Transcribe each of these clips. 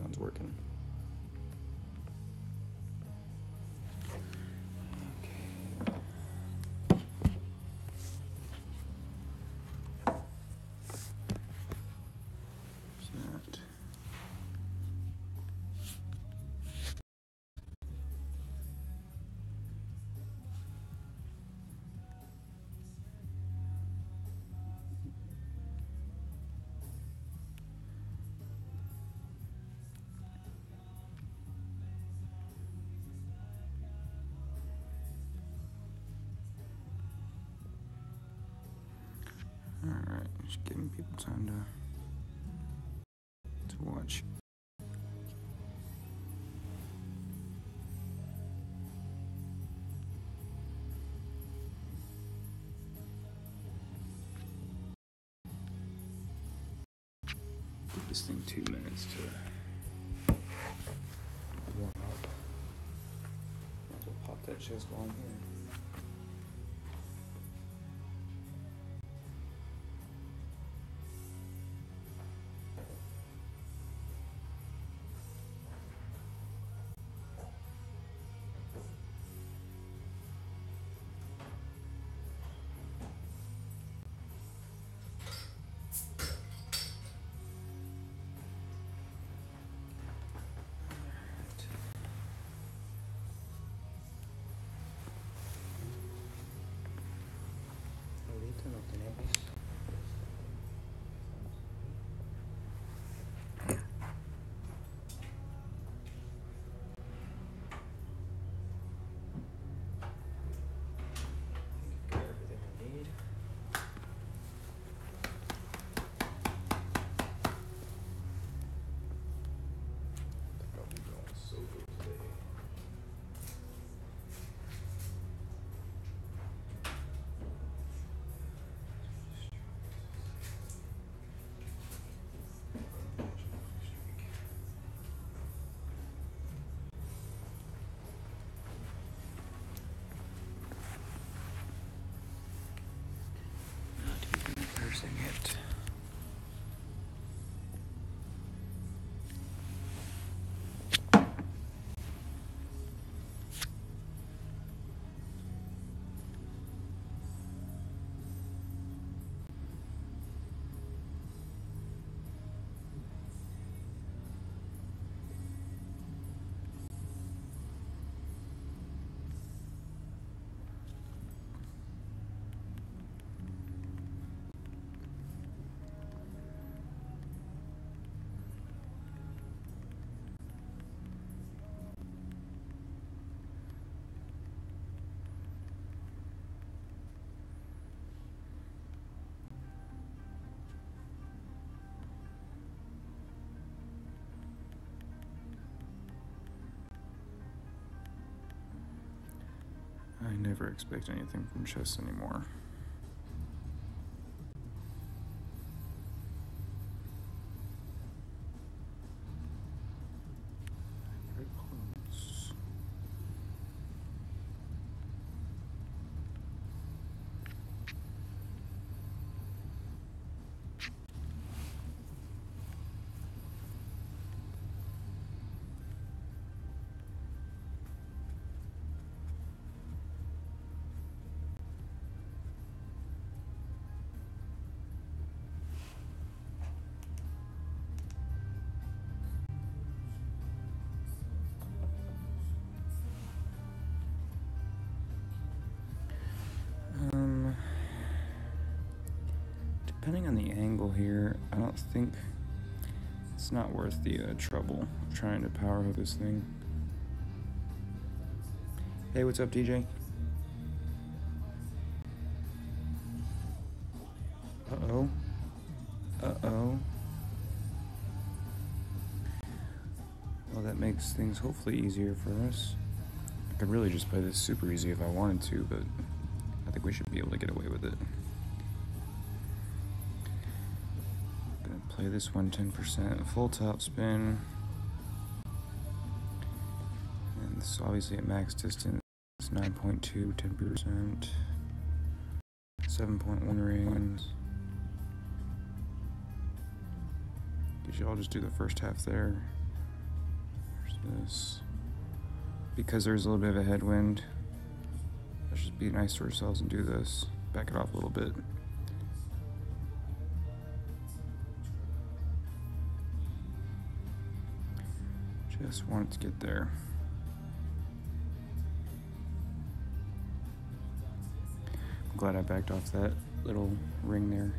microphone's working. Alright, just giving people time to watch. Give this thing 2 minutes to warm up. Might as well pop that chest while I'm here. No tenemos. Got everything I need. I'll be going so good today. It. I never expect anything from chess anymore. Very close. Depending on the angle here, I don't think it's not worth the trouble of trying to power hook this thing. Hey, what's up, DJ? Uh-oh. Uh-oh. Well, that makes things hopefully easier for us. I could really just play this super easy if I wanted to, but I think we should be able to get away with it. Gonna play this one 10%, full top spin. And this is obviously at max distance. It's 9.2, 10%. 7.1 rings. Guess y'all just do the first half there. this. Because there's a little bit of a headwind, let's just be nice to ourselves and do this. Back it off a little bit. Just want it to get there. I'm glad I backed off that little ring there.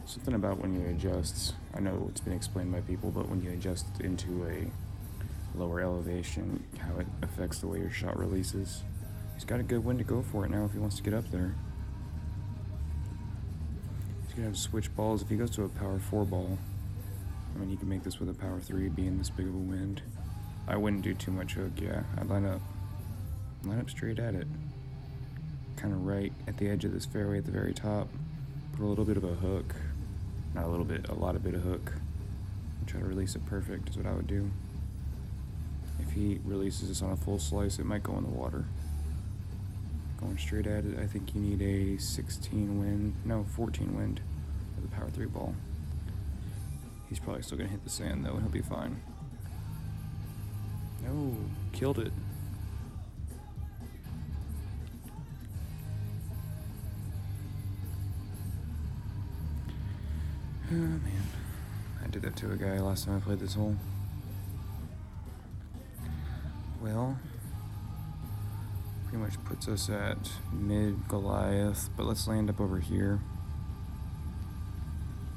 Something about when you adjust, I know it's been explained by people, but when you adjust into a lower elevation, how it affects the way your shot releases. He's got a good wind to go for it now if he wants to get up there. He's gonna have to switch balls. If he goes to a power 4 ball, I mean, he can make this with a power 3 being this big of a wind. I wouldn't do too much hook, yeah. I'd line up straight at it. Kind of right at the edge of this fairway at the very top. Put a little bit of a hook. Not a little bit, a lot of bit of hook. And try to release it perfect is what I would do. If he releases this on a full slice, it might go in the water. Going straight at it, I think you need a 14 wind with a power 3 ball. He's probably still gonna hit the sand though, and he'll be fine. No, killed it. Oh man, I did that to a guy last time I played this hole. Well, pretty much puts us at mid Goliath, but let's land up over here.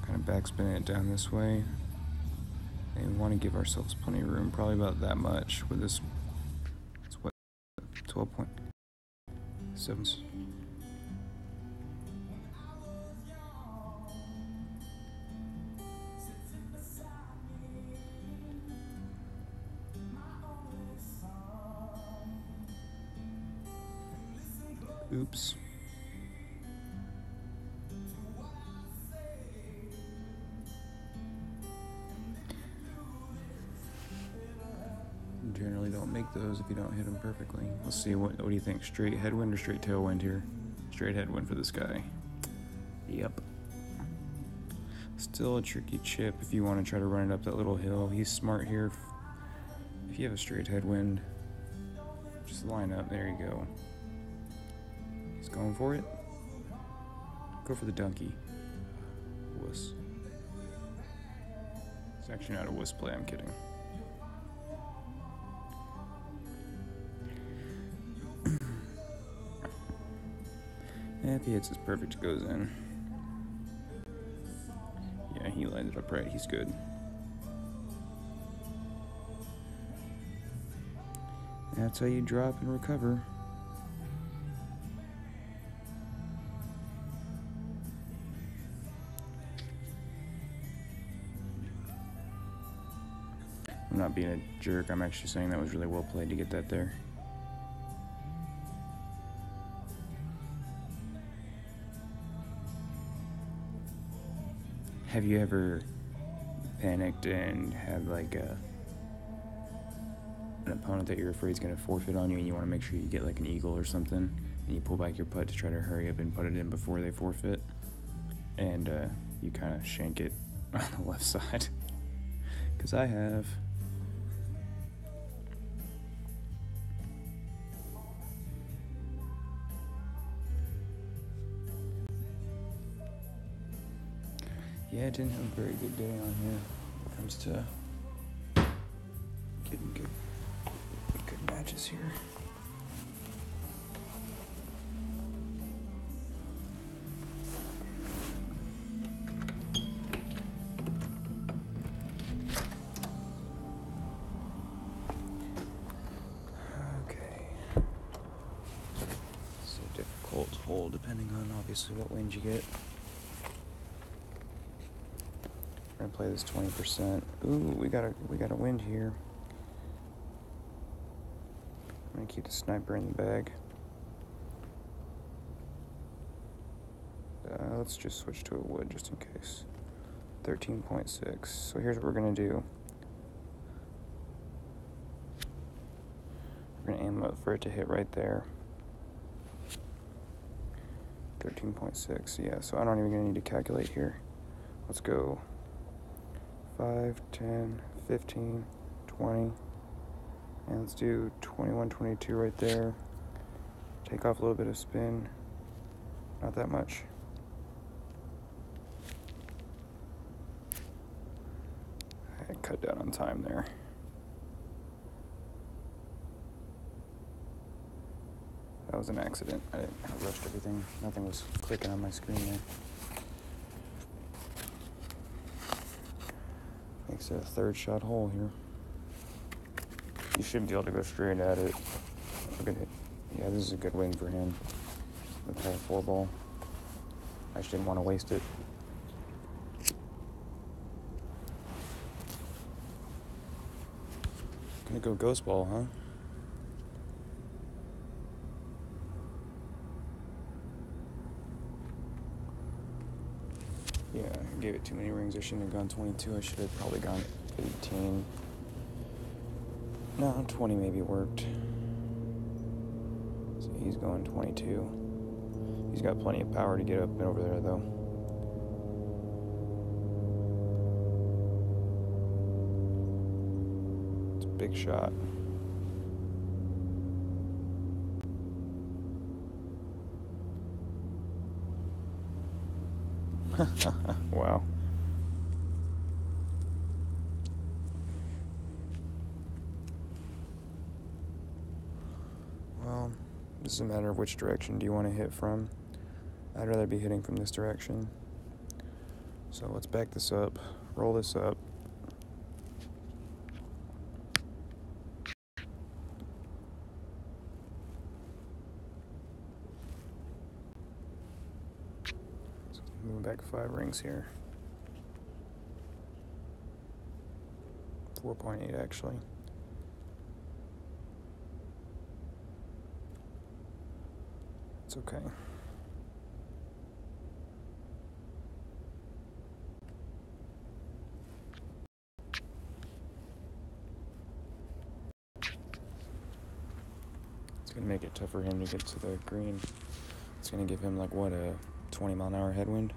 Kind of backspin it down this way. And we want to give ourselves plenty of room, probably about that much with this. It's what, 12.7. Oops. Generally don't make those if you don't hit them perfectly. Let's see, what do you think? Straight headwind or straight tailwind here? Straight headwind for this guy. Yep. Still a tricky chip if you want to try to run it up that little hill. He's smart here. If you have a straight headwind, just line up. There you go. He's going for it. Go for the donkey. Wuss. It's actually not a wuss play, I'm kidding. And if he hits this perfect, it goes in. Yeah, he landed up right. He's good. That's how you drop and recover. I'm not being a jerk. I'm actually saying that was really well played to get that there. Have you ever panicked and had like an opponent that you're afraid is going to forfeit on you, and you want to make sure you get like an eagle or something, and you pull back your putt to try to hurry up and put it in before they forfeit, and you kind of shank it on the left side? Because I have. Yeah, I didn't have a very good day on here when it comes to getting good matches here. Okay. It's a difficult hole depending on obviously what wind you get. We're gonna play this 20%. Ooh, we got a wind here. I'm gonna keep the sniper in the bag. Let's just switch to a wood just in case. 13.6. So here's what we're gonna do. We're gonna aim up for it to hit right there. 13.6. Yeah, so I'm not even gonna need to calculate here. Let's go 5, 10, 15, 20. And let's do 21, 22 right there. Take off a little bit of spin. Not that much. I cut down on time there. That was an accident. I rushed everything. Nothing was clicking on my screen there. Makes it a third shot hole here. You should be able to go straight at it. Look at it. Yeah, this is a good win for him. The par 4 ball. I just didn't want to waste it. Gonna go ghost ball, huh? Yeah, I gave it too many rings. I shouldn't have gone 22. I should have probably gone 18. No, 20 maybe worked. So he's going 22. He's got plenty of power to get up and over there, though. It's a big shot. Wow. Well, this is a matter of which direction do you want to hit from. I'd rather be hitting from this direction. So let's back this up, roll this up. So moving back 5 rings here. 4.8 actually. It's okay. It's going to make it tough for him to get to the green. It's going to give him, like, what, a 20-mile-an-hour headwind?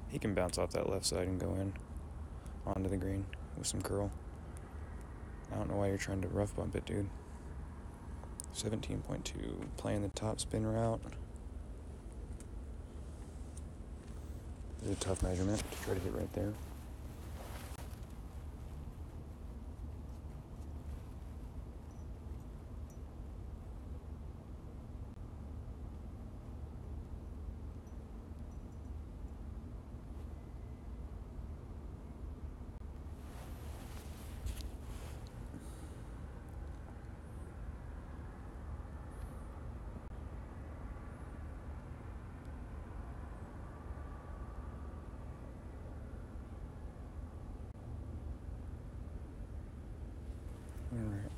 He can bounce off that left side and go in onto the green with some curl. I don't know why you're trying to rough bump it, dude. 17.2, playing the top spin route. This is a tough measurement to try to hit right there. Alright.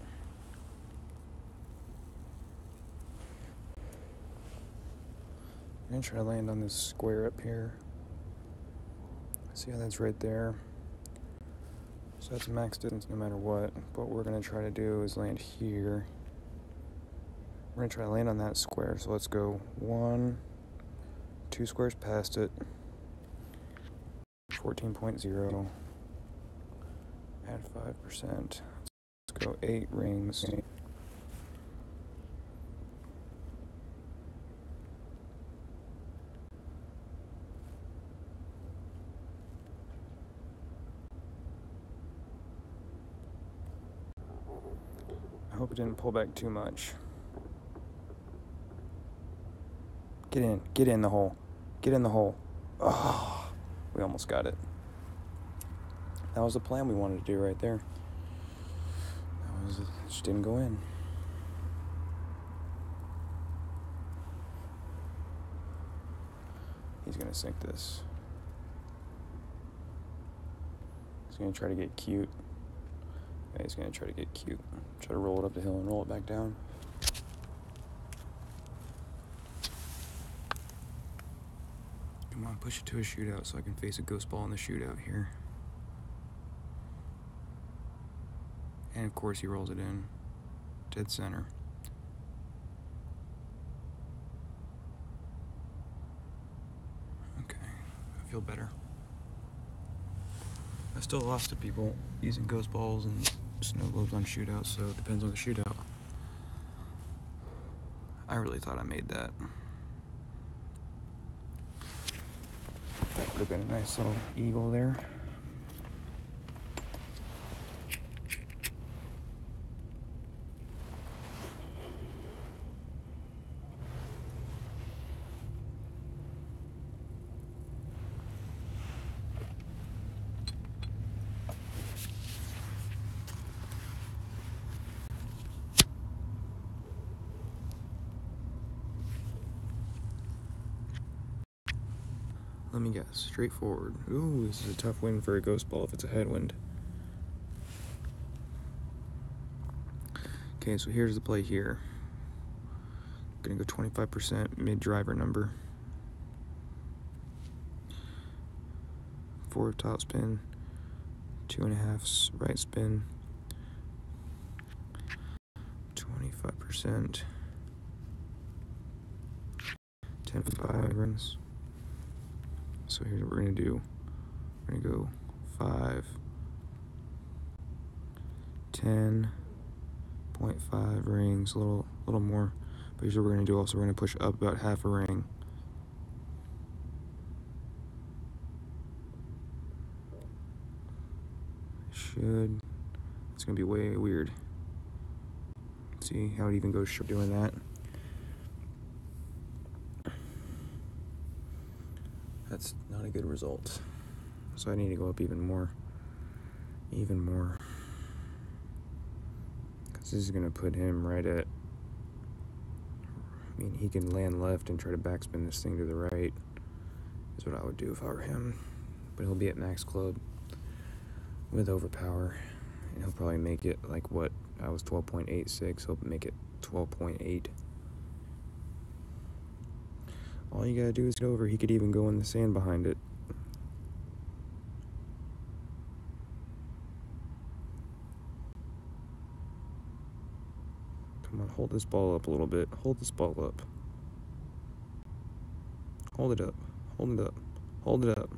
I'm going to try to land on this square up here. See how that's right there? So that's max distance no matter what. But what we're going to try to do is land here. We're going to try to land on that square. So let's go 1, 2 squares past it. 14.0. Add 5%. Let's go 8 rings. I hope it didn't pull back too much. Get in the hole. Get in the hole. Oh, we almost got it. That was the plan we wanted to do right there. It just didn't go in. He's gonna sink this. He's gonna try to get cute. Yeah, he's gonna try to get cute. Try to roll it up the hill and roll it back down. Come on, push it to a shootout so I can face a ghost ball in the shootout here. And of course he rolls it in. Dead center. Okay, I feel better. I still lost to people using ghost balls and snow globes on shootouts, so it depends on the shootout. I really thought I made that. That would have been a nice little eagle there. Let me guess, straightforward. Ooh, this is a tough wind for a ghost ball if it's a headwind. Okay, so here's the play here. Gonna go 25% mid-driver number. 4 top spin, 2.5 right spin, 25%, 10 5 runs. So here's what we're gonna do. We're gonna go 5, 10.5 rings, a little more. But here's what we're gonna do also. We're gonna push up about half a ring. It's gonna be way weird. See how it even goes short doing that. That's not a good result. So I need to go up even more. Because this is gonna put him right at, I mean, he can land left and try to backspin this thing to the right, is what I would do if I were him. But he'll be at max club with overpower, and he'll probably make it like what I was 12.86. He'll make it 12.8. All you gotta do is get over. He could even go in the sand behind it. Come on, hold this ball up a little bit. Hold this ball up. Hold it up. Hold it up. Hold it up.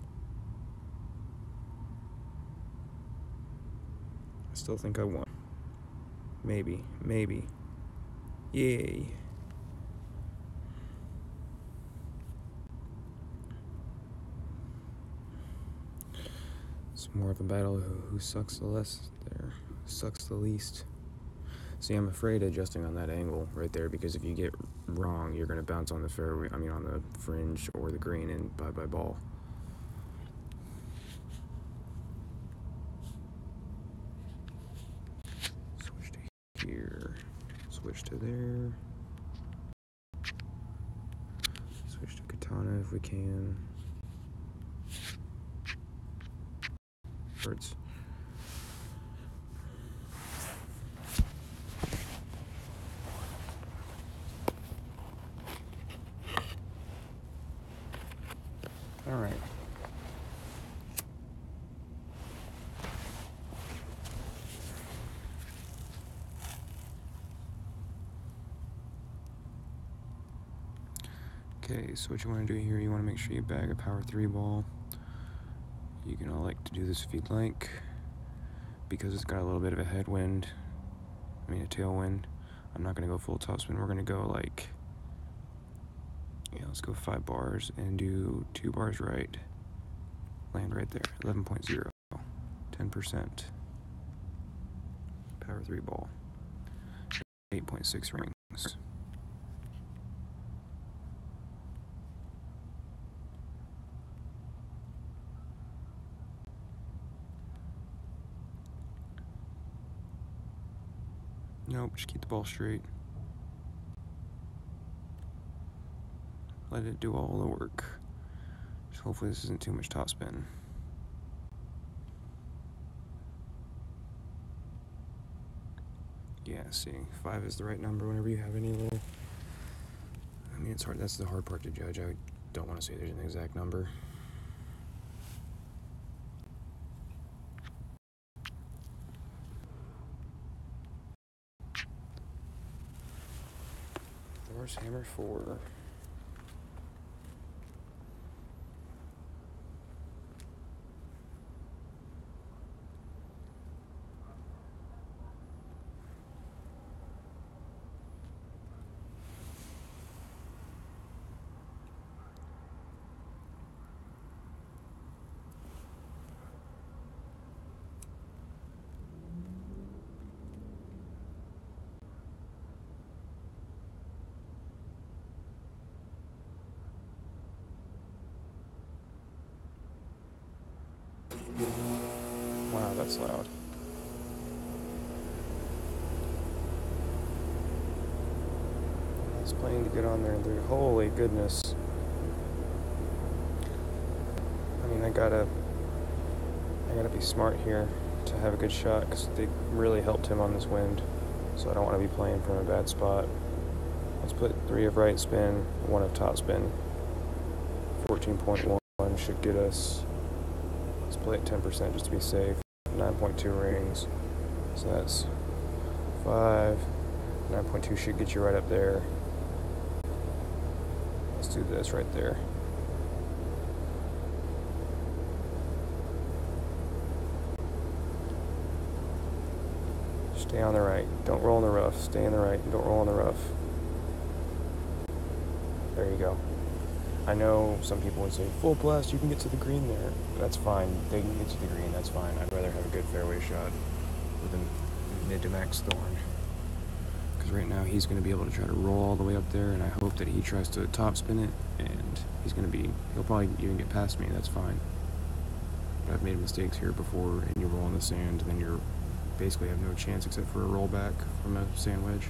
I still think I won. Maybe. Yay. It's more of a battle who sucks the less there. Sucks the least. See, I'm afraid adjusting on that angle right there, because if you get wrong, you're going to bounce on the fairway, on the fringe or the green, and bye-bye ball. Switch to here. Switch to there. Switch to katana if we can. Birds. All right. Okay, so what you want to do here, you want to make sure you bag a power 3 ball. You can elect to do this if you'd like, because it's got a little bit of a headwind, a tailwind. I'm not going to go full topspin. We're going to go like, let's go 5 bars and do 2 bars right. Land right there, 11.0, 10%. Power 3 ball, 8.6 rings. Nope, just keep the ball straight. Let it do all the work. Just hopefully this isn't too much topspin. Yeah, see, 5 is the right number whenever you have any little... it's hard. That's the hard part to judge. I don't want to say there's an exact number. Thor's hammer 4. that's loud. I was planning to get on there, and holy goodness. I mean, I gotta be smart here to have a good shot, because they really helped him on this wind. So I don't want to be playing from a bad spot. Let's put 3 of right spin, 1 of top spin. 14.1 should get us, let's play at 10% just to be safe. 9.2 rings. So that's 5. 9.2 should get you right up there. Let's do this right there. Stay on the right. Don't roll in the rough. Stay in the right. Don't roll in the rough. There you go. I know some people would say, full blast, you can get to the green there. That's fine. They can get to the green. That's fine. I'd rather have a good fairway shot with a mid to max thorn. Because right now he's going to be able to try to roll all the way up there, and I hope that he tries to top spin it, and he'll probably even get past me. That's fine. But I've made mistakes here before, and you roll in the sand, and then you're basically have no chance except for a rollback from a sand wedge.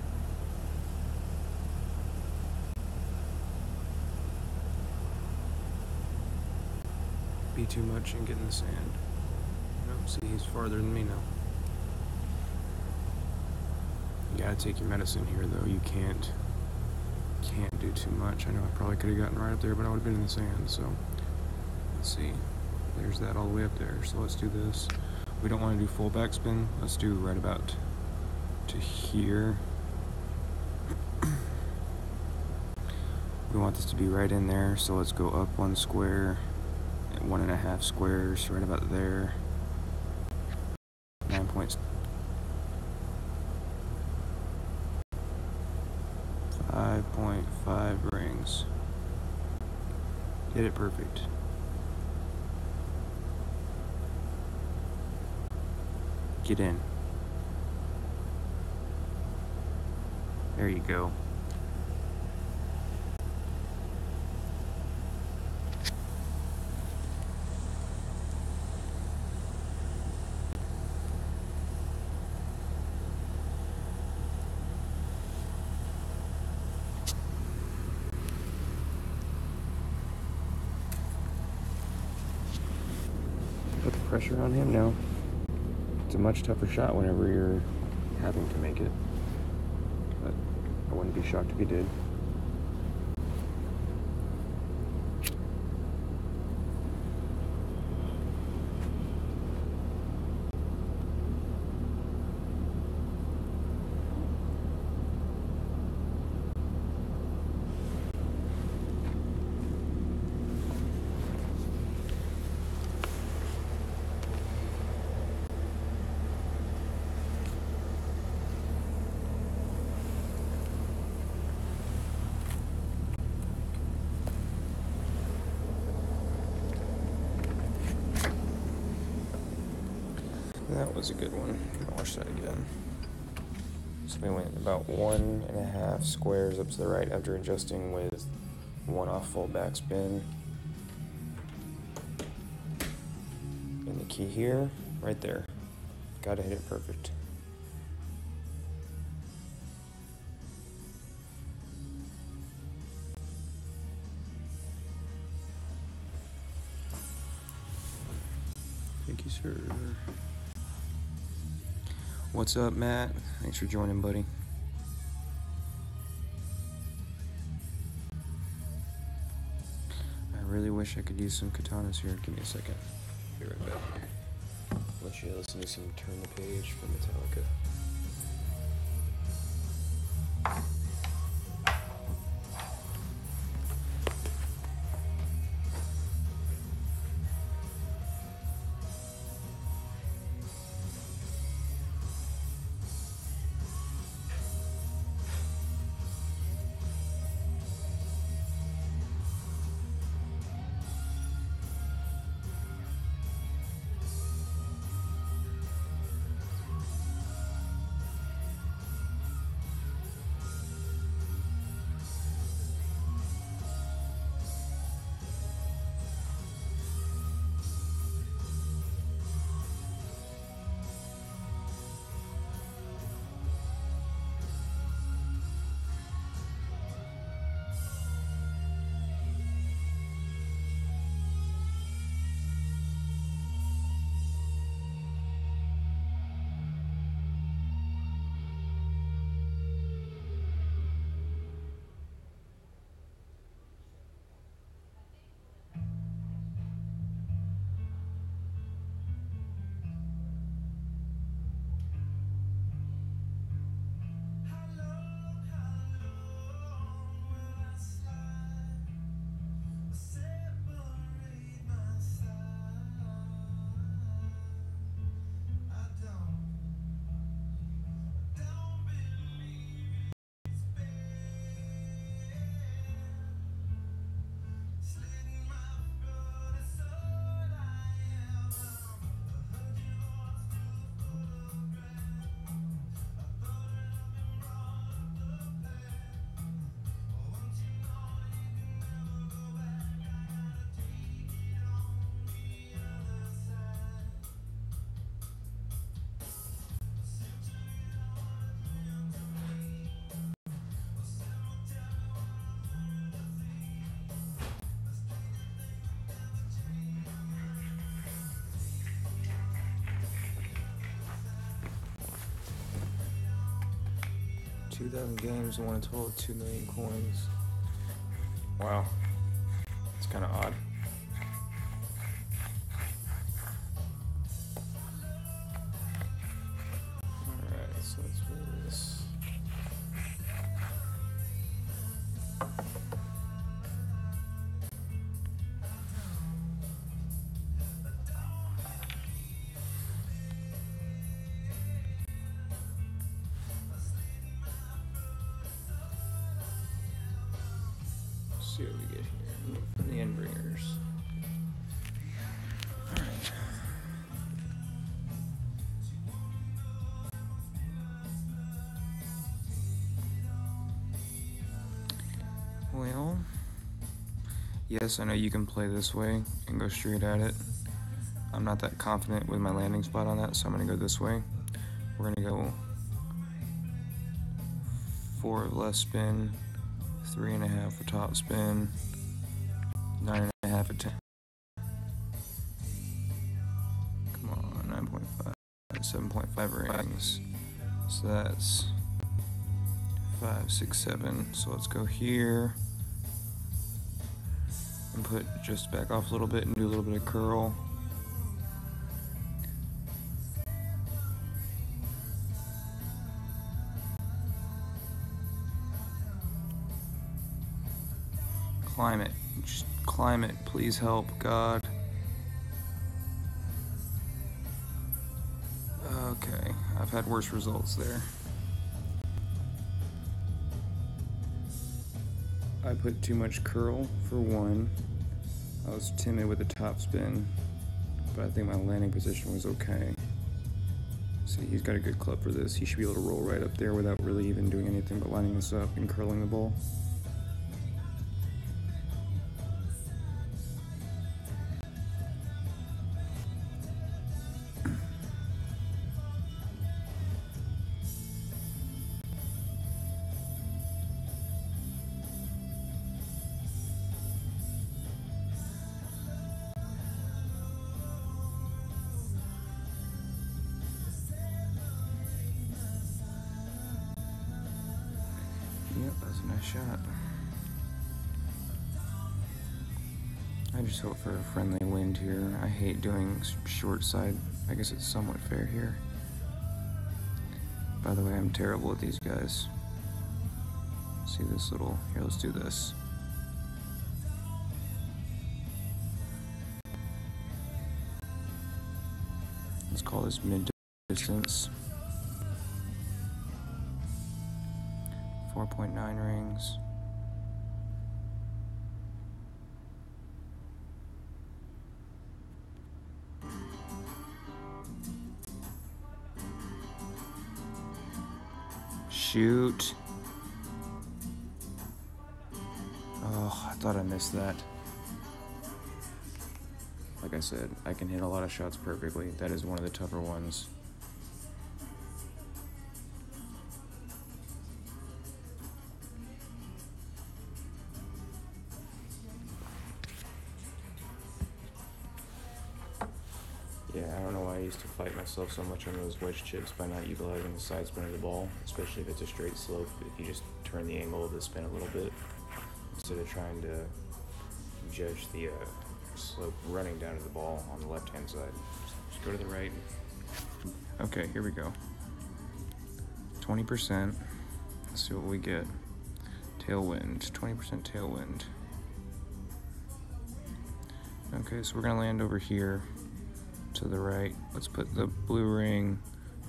Be too much and get in the sand. Nope, see, he's farther than me now. You gotta take your medicine here, though. You can't do too much. I know I probably could have gotten right up there, but I would have been in the sand. So let's see. There's that all the way up there. So let's do this. We don't want to do full backspin. Let's do right about to here. We want this to be right in there, so let's go up 1 square, 1.5 squares, right about there. 9 points. 5.5 rings. Hit it perfect. Get in. There you go. Put the pressure on him now. It's a much tougher shot whenever you're having to make it, but I wouldn't be shocked if he did. That was a good one. I'll watch that again. So we went about 1.5 squares up to the right after adjusting with 1 off full backspin. And the key here, right there. Gotta hit it perfect. Thank you, sir. What's up, Matt? Thanks for joining, buddy. I really wish I could use some katanas here. Give me a second. Be right back. Let you listen to some Turn the Page from Metallica. 2,000 games and won a total of 2 million coins. Wow. It's kind of odd. Alright, so let's do this. See what we get here. The Endbringers. Alright. Well, yes, I know you can play this way and go straight at it. I'm not that confident with my landing spot on that, so I'm going to go this way. We're going to go 4 of left spin, 3.5 for top spin, 9.5 for 10. Come on, 9.5, 7.5 rings. So that's 5, 6, 7. So let's go here and put just back off a little bit and do a little bit of curl. Climb it. Just climb it. Please help, God. Okay, I've had worse results there. I put too much curl for one. I was timid with the top spin, but I think my landing position was okay. See, he's got a good club for this. He should be able to roll right up there without really even doing anything but lining this up and curling the ball. Yep, that's a nice shot. I just hope for a friendly wind here. I hate doing short side. I guess it's somewhat fair here. By the way, I'm terrible at these guys. See this little... Here, let's do this. Let's call this mid-distance. 4.9 rings. Shoot. Oh, I thought I missed that. Like I said, I can hit a lot of shots perfectly. That is one of the tougher ones. Yeah, I don't know why I used to fight myself so much on those wedge chips by not utilizing the side spin of the ball, especially if it's a straight slope. If you just turn the angle of the spin a little bit, instead of trying to judge the slope running down to the ball on the left-hand side. Just go to the right. Okay, here we go. 20%. Let's see what we get. Tailwind, 20% tailwind. Okay, so we're gonna land over here to the right. Let's put the blue ring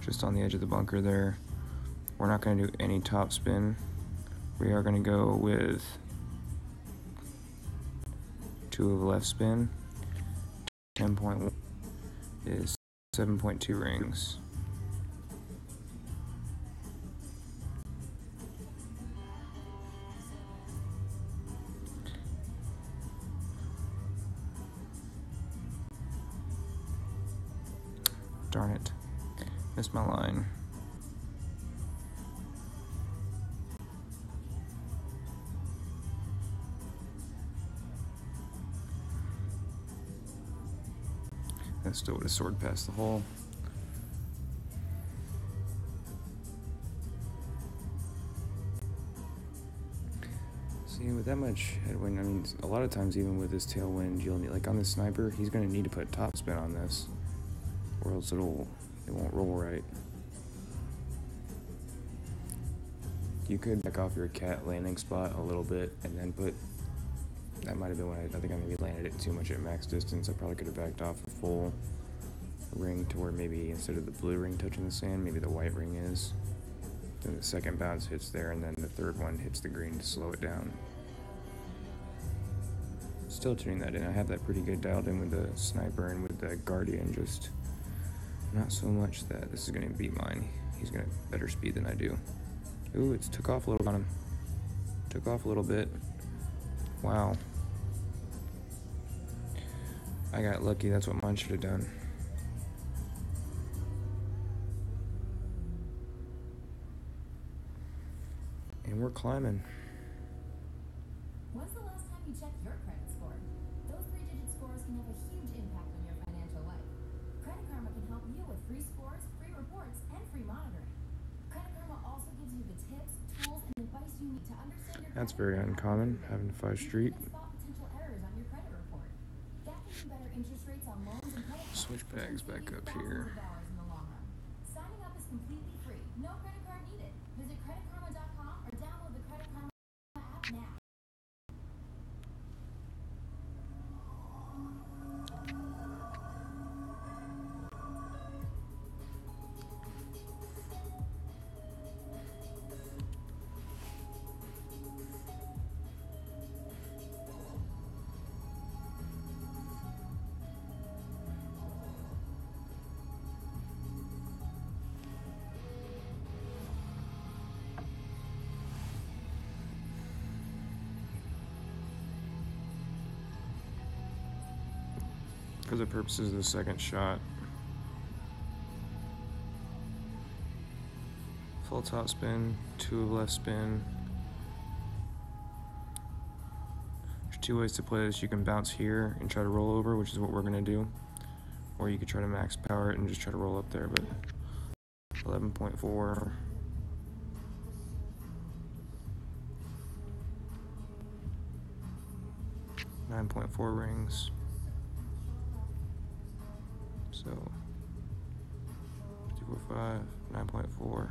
just on the edge of the bunker there. We're not gonna do any top spin. We are gonna go with 2 of left spin. 10.1 is 7.2 rings. Darn it. Missed my line. That still would have soared past the hole. See, with that much headwind, I mean, a lot of times even with this tailwind, you'll need, like on the sniper, he's going to need to put top spin on this, or else it won't roll right. You could back off your cat landing spot a little bit and then put, that might have been when I think I maybe landed it too much at max distance. I probably could have backed off a full ring to where maybe instead of the blue ring touching the sand, maybe the white ring is. Then the second bounce hits there, and then the third one hits the green to slow it down. Still tuning that in. I have that pretty good dialed in with the sniper and with the guardian, just not so much that this is going to beat mine. He's going to better speed than I do. Ooh, it took off a little on him. Took off a little bit. Wow. I got lucky. That's what mine should have done. And we're climbing. When's the last time you checked your credit score? Those 3-digit scores can have a huge impact on your financial life. Credit Karma can help you with free scores, free reports, and free monitoring. Credit Karma also gives you the tips, tools, and advice you need to understand your That's very uncommon, having 5 street. spot potential errors on your credit report. That gives you better interest rates on loans and credit cards. Switch bags back up here. In the long run. Signing up is completely free. No credit card needed. Visit creditkarma.com or download the Credit Karma app now. For the purposes of the second shot, full top spin, 2 left spin. There's 2 ways to play this. You can bounce here and try to roll over, which is what we're gonna do, or you could try to max power it and just try to roll up there. But 11.4. .4 rings. So 245, 9.4.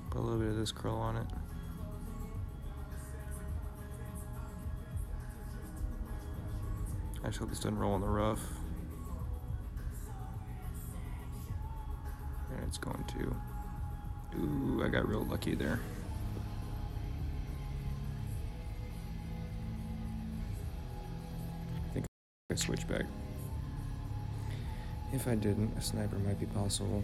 Put a little bit of this curl on it. I just hope this doesn't roll in the rough. And it's going to. Ooh, I got real lucky there. I switch back. If I didn't, a sniper might be possible.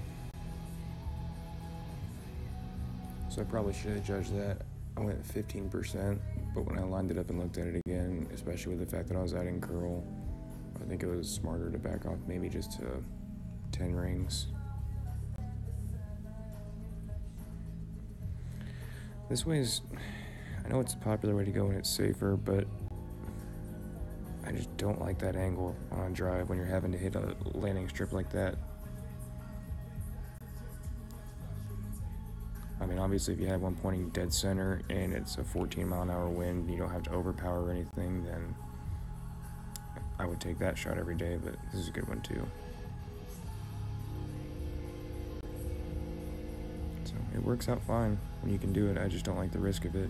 So I probably should have judged that. I went 15%, but when I lined it up and looked at it again, especially with the fact that I was adding curl, I think it was smarter to back off maybe just to 10 rings. This way is, I know it's a popular way to go and it's safer, but I just don't like that angle on drive when you're having to hit a landing strip like that. I mean, obviously if you have one pointing dead center and it's a 14-mile-an-hour wind and you don't have to overpower or anything, then I would take that shot every day, but this is a good one too. So it works out fine when you can do it. I just don't like the risk of it.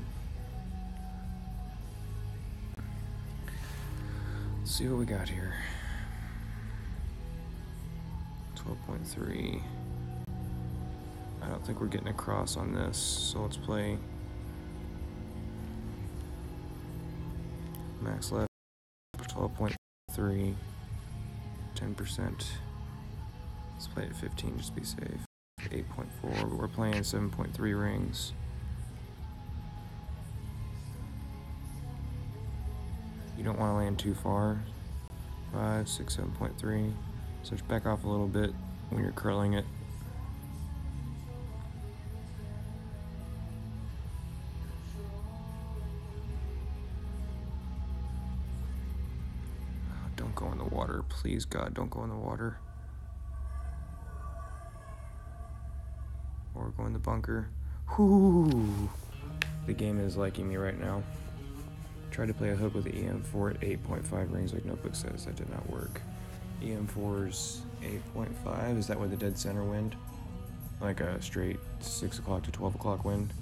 Let's see what we got here. 12.3. I don't think we're getting across on this, so let's play max left 12.3, 10%. Let's play at 15 just to be safe. 8.4, but we're playing 7.3 rings. You don't want to land too far. 5, 6, 7.3. So just back off a little bit when you're curling it. Don't go in the water. Please, God, don't go in the water. Or go in the bunker. Whoo! The game is liking me right now. Tried to play a hook with the EM4 at 8.5 rings like Notebook says. That did not work. EM4's 8.5. Is that where the dead center wind? Like a straight 6 o'clock to 12 o'clock wind?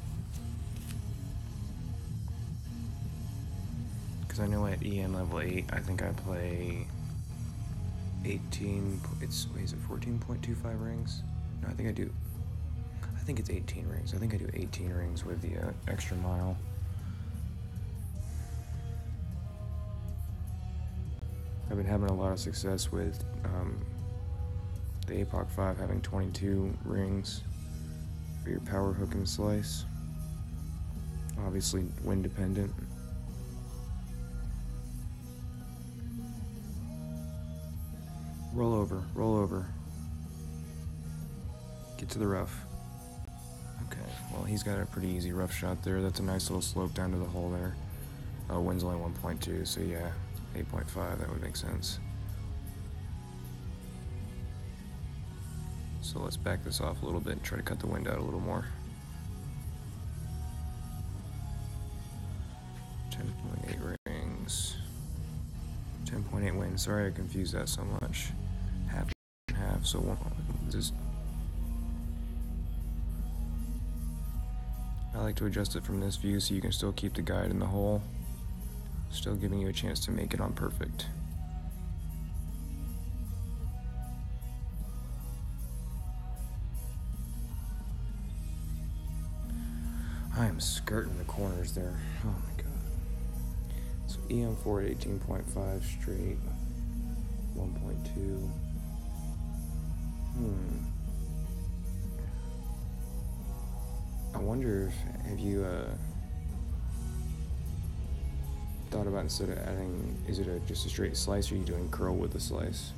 Because I know at EM level 8, I think I play 18. Is it 14.25 rings? No, I think it's 18 rings. I think I do 18 rings with the extra mile. I've been having a lot of success with the APOC 5 having 22 rings for your power hook and slice. Obviously wind dependent. Roll over, roll over. Get to the rough. Okay, well he's got a pretty easy rough shot there. That's a nice little slope down to the hole there. Wind's only 1.2, so yeah, 8.5, that would make sense. So let's back this off a little bit and try to cut the wind out a little more. 10.8 rings. 10.8 wind. Sorry I confused that so much. Half and half, so just... I like to adjust it from this view so you can still keep the guide in the hole. Still giving you a chance to make it on perfect. I am skirting the corners there. Oh my god. So EM4 at 18.5 straight. 1.2. I wonder if, have you thought about instead of adding, is it just a straight slice or are you doing curl with the slice?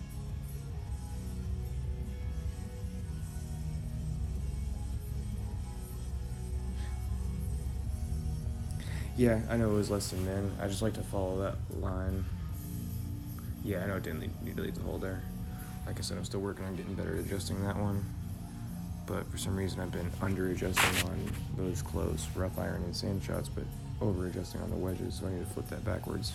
Yeah, I know it was less than min. I just like to follow that line. Yeah, I know it didn't need to leave the hole there. Like I said, I'm still working on getting better at adjusting that one. But for some reason I've been under adjusting on those close rough iron and sand shots, but over adjusting on the wedges, so I need to flip that backwards.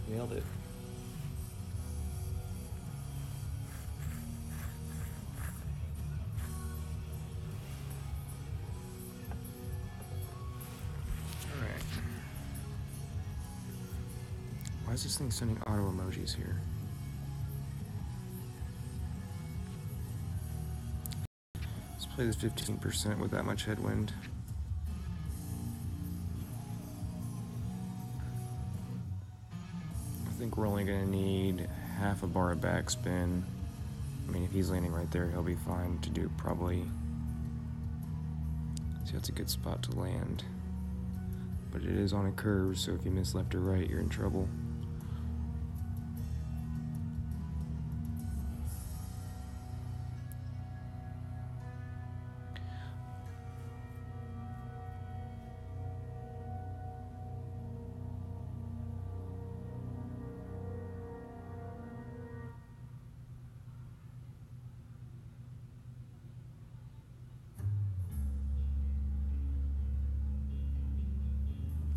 Nailed it. Alright. Why is this thing sending auto emojis here? Let's play this 15% with that much headwind. I think we're only going to need half a bar of backspin. I mean, if he's landing right there, he'll be fine to do probably. See, that's a good spot to land. But it is on a curve, so if you miss left or right, you're in trouble.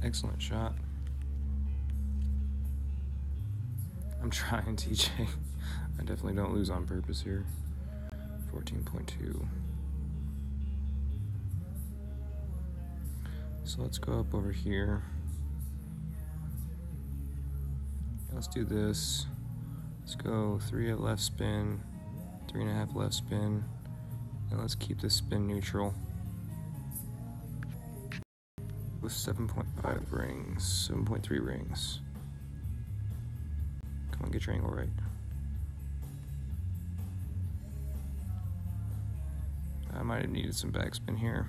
Excellent shot. I'm trying, TJ. I definitely don't lose on purpose here. 14.2. So let's go up over here. Let's do this. Let's go 3 at left spin, 3.5 left spin, and let's keep this spin neutral. With 7.5 rings, 7.3 rings. Come on, get your angle right. I might have needed some backspin here.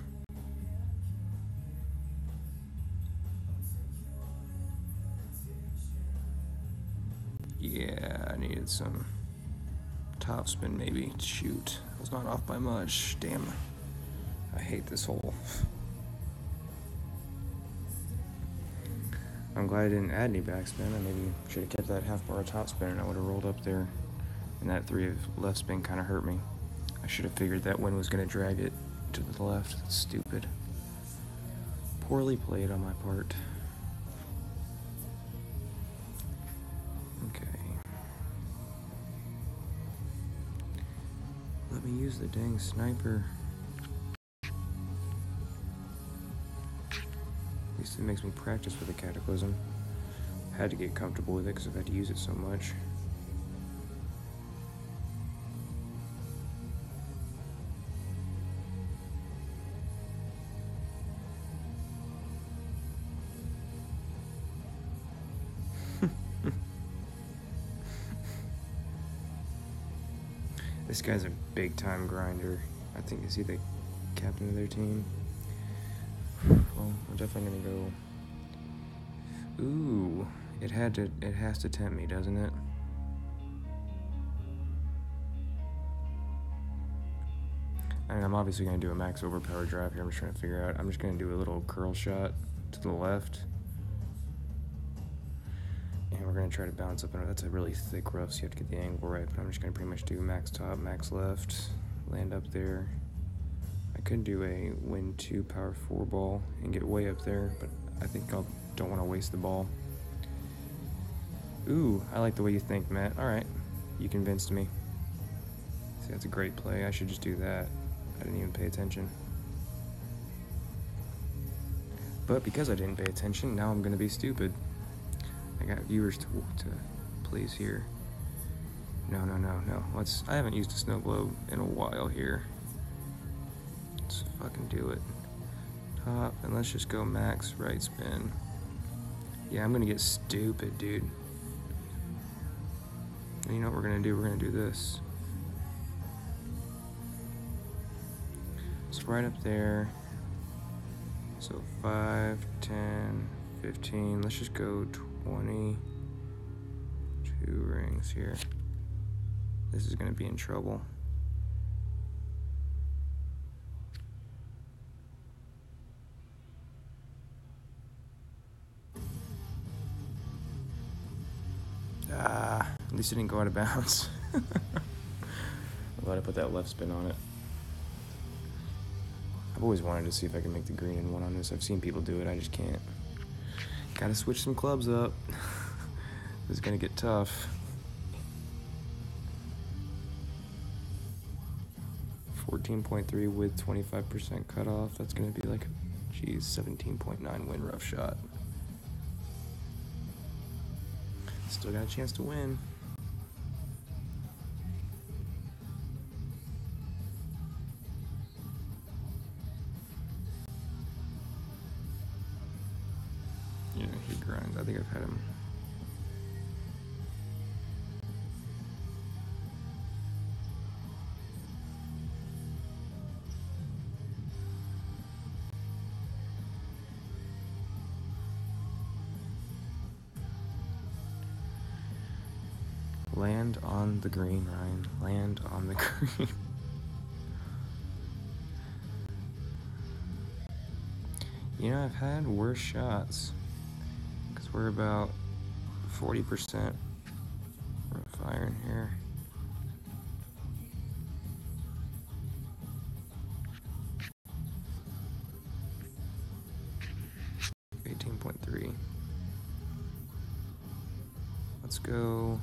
Yeah, I needed some topspin maybe. Shoot, I was not off by much. Damn, I hate this hole. I'm glad I didn't add any backspin. I maybe should have kept that half bar of top spin and I would have rolled up there. And that 3 of left spin kind of hurt me. I should have figured that wind was going to drag it to the left. That's stupid. Poorly played on my part. Okay. Let me use the dang sniper. At least it makes me practice with the Cataclysm. Had to get comfortable with it because I've had to use it so much. This guy's a big time grinder. I think is he the captain of their team? Well, we're definitely gonna go. Ooh, it has to tempt me, doesn't it? I mean, I'm obviously gonna do a max overpower drive here. I'm just trying to figure out. I'm just gonna do a little curl shot to the left. And we're going to try to bounce up. That's a really thick rough, so you have to get the angle right. But I'm just going to pretty much do max top, max left, land up there. I could do a win 2 power 4 ball and get way up there, but I think I don't want to waste the ball. Ooh, I like the way you think, Matt. All right, you convinced me. See, that's a great play. I should just do that. I didn't even pay attention. But because I didn't pay attention, now I'm going to be stupid. I got viewers to please here. No. I haven't used a snow globe in a while here. Let's fucking do it. Top, and let's just go max right spin. Yeah, I'm gonna get stupid, dude. And you know what we're gonna do? We're gonna do this. It's right up there. So 5, 10, 15. Let's just go 22 rings here. This is gonna be in trouble. At least it didn't go out of bounds. I'm glad I put that left spin on it. I've always wanted to see if I can make the green in one on this. I've seen people do it, I just can't. Gotta switch some clubs up. This is gonna get tough. 14.3 with 25% cutoff. That's gonna be like, geez, 17.9 win rough shot. Still got a chance to win. Yeah, he grinds. I think I've had him. Land on the green, Ryan. Land on the green. You know, I've had worse shots. Because we're about 40% rough iron here. .3. Let's go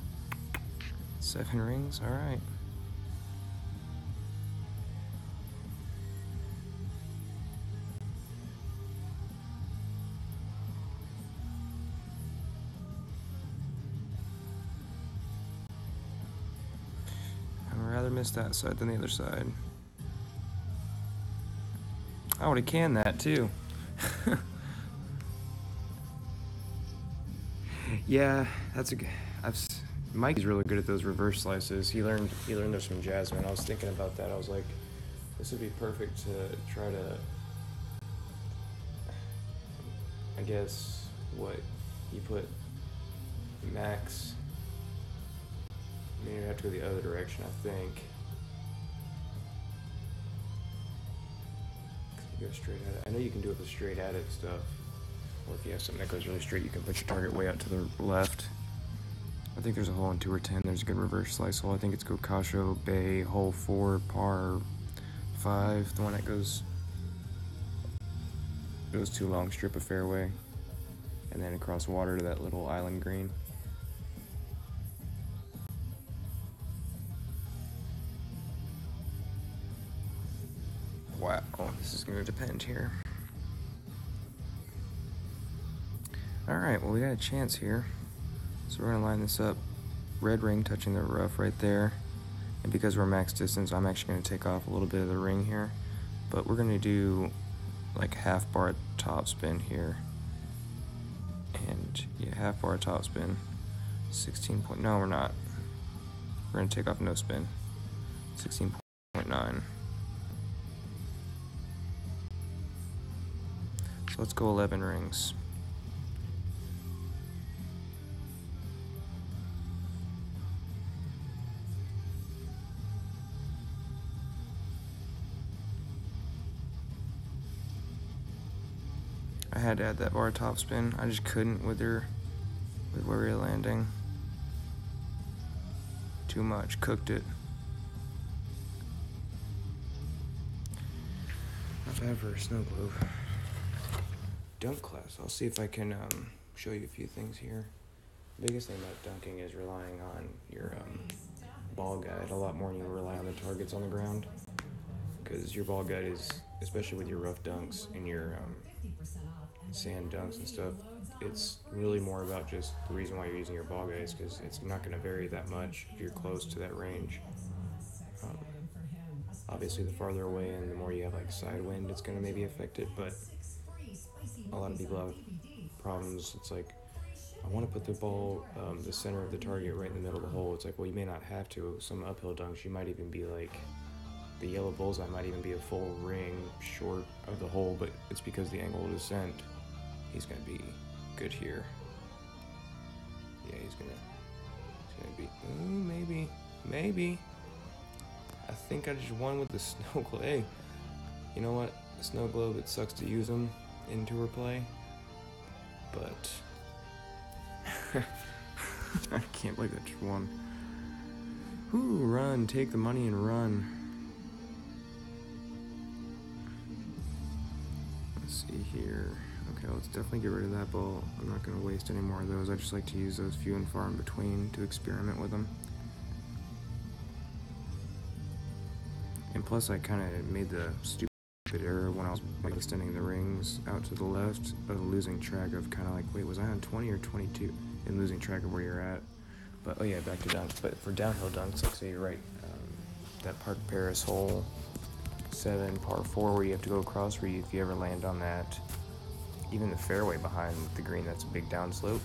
7 rings, all right. I'd rather miss that side than the other side. I would have canned that too. Yeah, that's a good. Mikey's really good at those reverse slices. He learned those from Jasmine. I was thinking about that. I was like, this would be perfect to try to, I guess, what you put max. I mean, you have to go the other direction, I think. You go straight at it. I know you can do it with straight at it stuff. Or if you have something that goes really straight, you can put your target way out to the left. I think there's a hole in 2 or 10. There's a good reverse slice hole. I think it's Gokasho Bay, hole 4, par 5. The one that goes too long, strip of fairway. And then across water to that little island green. Wow, this is going to depend here. Alright, well we got a chance here. So we're going to line this up. Red ring touching the rough right there. And because we're max distance, I'm actually going to take off a little bit of the ring here. But we're going to do like half bar top spin here. And yeah, half bar top spin. 16 point, no we're not. We're going to take off no spin. 16.9. So let's go 11 rings. I had to add that bar top spin. I just couldn't with where we were landing. Too much, cooked it. Not bad for a snow globe. Dunk class. I'll see if I can show you a few things here. The biggest thing about dunking is relying on your ball guide a lot more than you rely on the targets on the ground. Because your ball guide is, especially with your rough dunks and your sand dunks and stuff, it's really more about just the reason why you're using your ball guide is because it's not going to vary that much if you're close to that range. Obviously, the farther away and the more you have like side wind, it's going to maybe affect it, but a lot of people have problems. It's like, I want to put the ball, the center of the target right in the middle of the hole. It's like, well, you may not have to. Some uphill dunks, you might even be like, the yellow bullseye might even be a full ring short of the hole, but it's because the angle of descent, he's going to be good here. Yeah, he's going to be, maybe. I think I just won with the snow globe. Hey, you know what? The snow globe, it sucks to use them in tour play, but I can't believe that just won. Ooh, run, take the money and run. Let's see here. Okay, let's definitely get rid of that ball. I'm not going to waste any more of those. I just like to use those few and far in between to experiment with them. And plus, I kind of made the stupid error when I was extending the rings out to the left of losing track of kind of like, wait, was I on 20 or 22? And losing track of where you're at. But, oh yeah, back to dunks. But for downhill dunks, like say you're right, that Park Paris hole 7, par 4, where you have to go across, where if you ever land on that, even the fairway behind the green, that's a big downslope.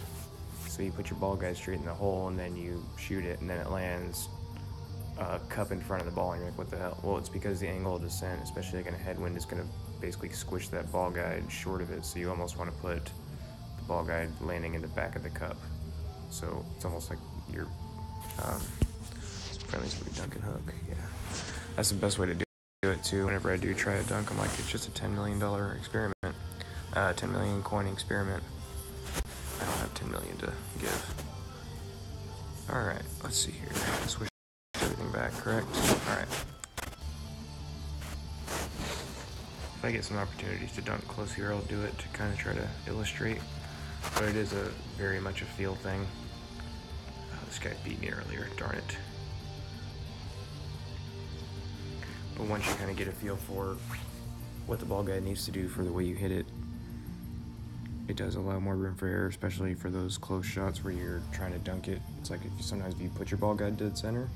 So you put your ball guide straight in the hole, and then you shoot it, and then it lands cup in front of the ball, and you're like, what the hell? Well, it's because the angle of descent, especially like in a headwind, is going to basically squish that ball guide short of it, so you almost want to put the ball guide landing in the back of the cup. So it's almost like you're friendly to a dunk and hook. Yeah, that's the best way to do it too. Whenever I do try a dunk, I'm like, it's just a $10 million experiment, 10 million coin experiment. I don't have 10 million to give. All right, let's see here. Switch everything back, correct? All right. If I get some opportunities to dunk close here, I'll do it to kind of try to illustrate. But it is a very much a feel thing. This guy beat me earlier, darn it. But once you kind of get a feel for what the ball guide needs to do for the way you hit it, it does allow more room for error, especially for those close shots where you're trying to dunk it. It's like sometimes if you put your ball guide dead center,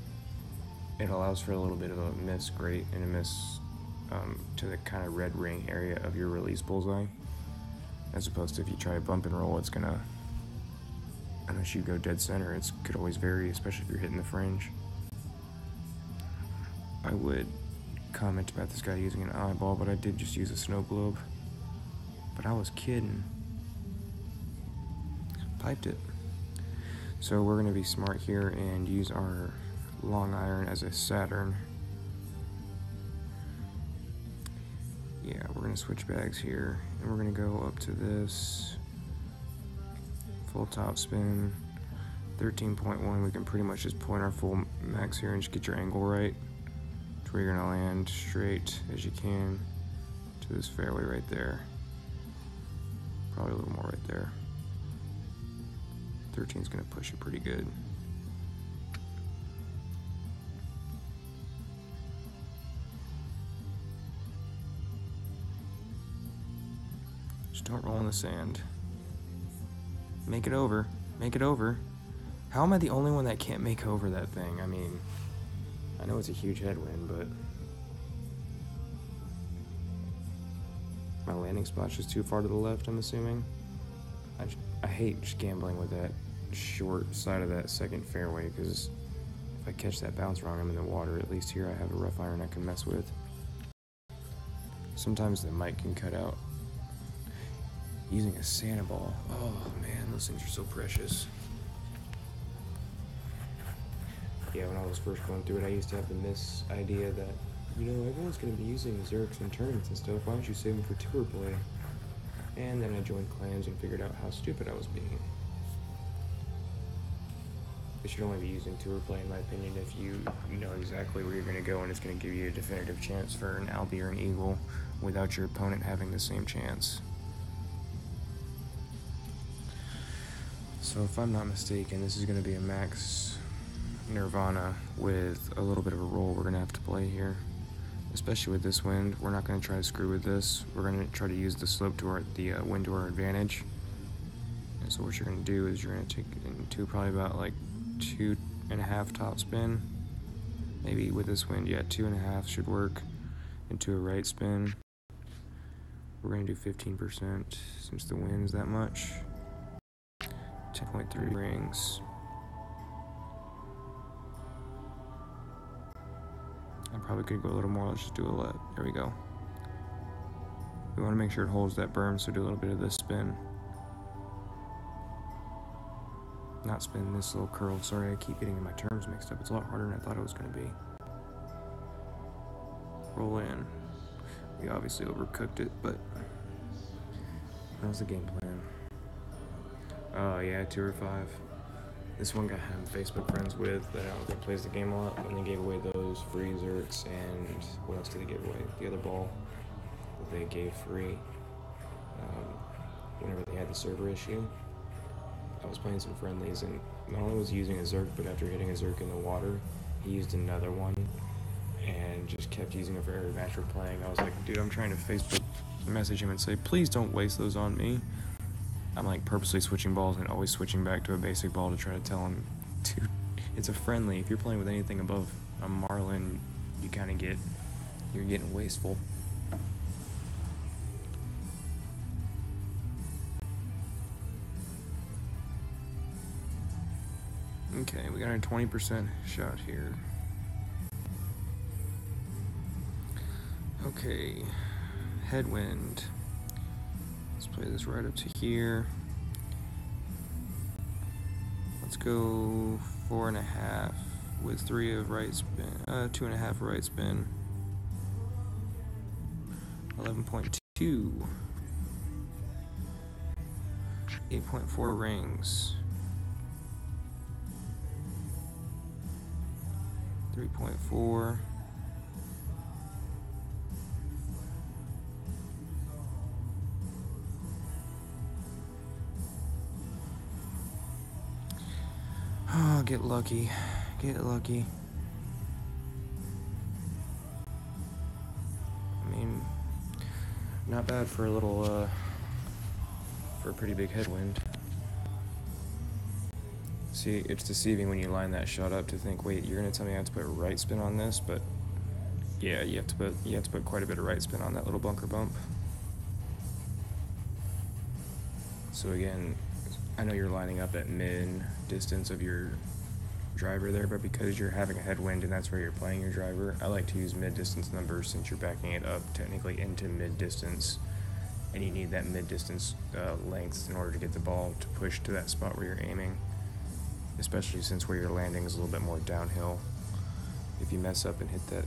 it allows for a little bit of a miss great and a miss to the kind of red ring area of your release bullseye. As opposed to if you try to bump and roll, it's gonna, unless you go dead center, it could always vary, especially if you're hitting the fringe. I would comment about this guy using an eyeball, but I did just use a snow globe. But I was kidding. Piped it. So we're gonna be smart here and use our long iron as a Saturn. Yeah, we're gonna switch bags here, and we're gonna go up to this full top spin. 13.1, we can pretty much just point our full max here and just get your angle right to where you're gonna land straight as you can to this fairway right there. Probably a little more right there. 13 is gonna push it pretty good. Just don't roll in the sand. Make it over. Make it over. How am I the only one that can't make over that thing? I mean, I know it's a huge headwind, but my landing spot's just too far to the left, I'm assuming. I hate just gambling with that short side of that second fairway, because if I catch that bounce wrong, I'm in the water. At least here I have a rough iron I can mess with. Sometimes the mic can cut out. Using a Santa ball. Oh man, those things are so precious. Yeah, when I was first going through it, I used to have this idea that, you know, everyone's going to be using Zerks in tournaments and stuff. Why don't you save them for tour play? And then I joined clans and figured out how stupid I was being. You should only be using tour play, in my opinion, if you know exactly where you're going to go and it's going to give you a definitive chance for an Albie or an Eagle without your opponent having the same chance. So if I'm not mistaken, this is going to be a max Nirvana with a little bit of a roll we're going to have to play here. Especially with this wind, we're not going to try to screw with this. We're going to try to use the slope to the wind to our advantage. And so what you're going to do is you're going to take it into probably about like 2.5 top spin. Maybe with this wind, yeah, 2.5 should work. Into a right spin. We're going to do 15% since the wind's that much. 10.3 rings. I probably could go a little more. Let's just do a let. There we go. We want to make sure it holds that berm, so do a little bit of this spin. Not spin, this little curl. Sorry, I keep getting my terms mixed up. It's a lot harder than I thought it was going to be. Roll in. We obviously overcooked it, but that was the game plan. Oh yeah, 2 or 5. This one guy I'm Facebook friends with that I don't think plays the game a lot, and they gave away those free Zerks, and what else did they give away? The other ball that they gave free whenever they had the server issue. I was playing some friendlies, and not only was he using a Zerk, but after hitting a Zerk in the water, he used another one, and just kept using it for every match we're playing. I was like, dude, I'm trying to Facebook message him and say, please don't waste those on me. I'm like purposely switching balls and always switching back to a basic ball to try to tell him, dude, it's a friendly. If you're playing with anything above a Marlin, you kind of you're getting wasteful. Okay, we got a 20% shot here. Okay, headwind. Let's play this right up to here. Let's go 4.5 with 3 of right spin, 2.5 right spin. 11.2. 8.4 rings. 3.4. Oh, get lucky. Get lucky. I mean, not bad for a little, for a pretty big headwind. See, it's deceiving when you line that shot up to think, wait, you're gonna tell me I have to put right spin on this, but yeah, you have to put quite a bit of right spin on that little bunker bump. So again, I know you're lining up at mid distance of your driver there, but because you're having a headwind and that's where you're playing your driver, I like to use mid distance numbers since you're backing it up technically into mid distance, and you need that mid distance length in order to get the ball to push to that spot where you're aiming, especially since where you're landing is a little bit more downhill. If you mess up and hit that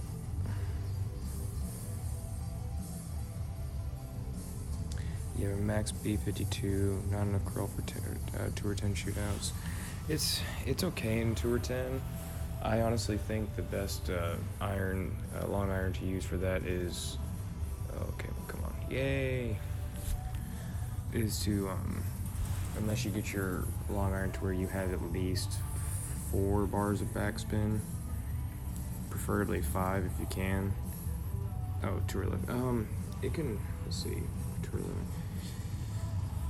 Yeah, max B52, not enough curl for 2 or 10 shootouts. It's okay in 2 or 10. I honestly think the best long iron to use for that is, okay, well, come on, yay, is to, unless you get your long iron to where you have at least 4 bars of backspin, preferably 5 if you can. Oh, 2 or 11. It can, let's see, 2 or 11.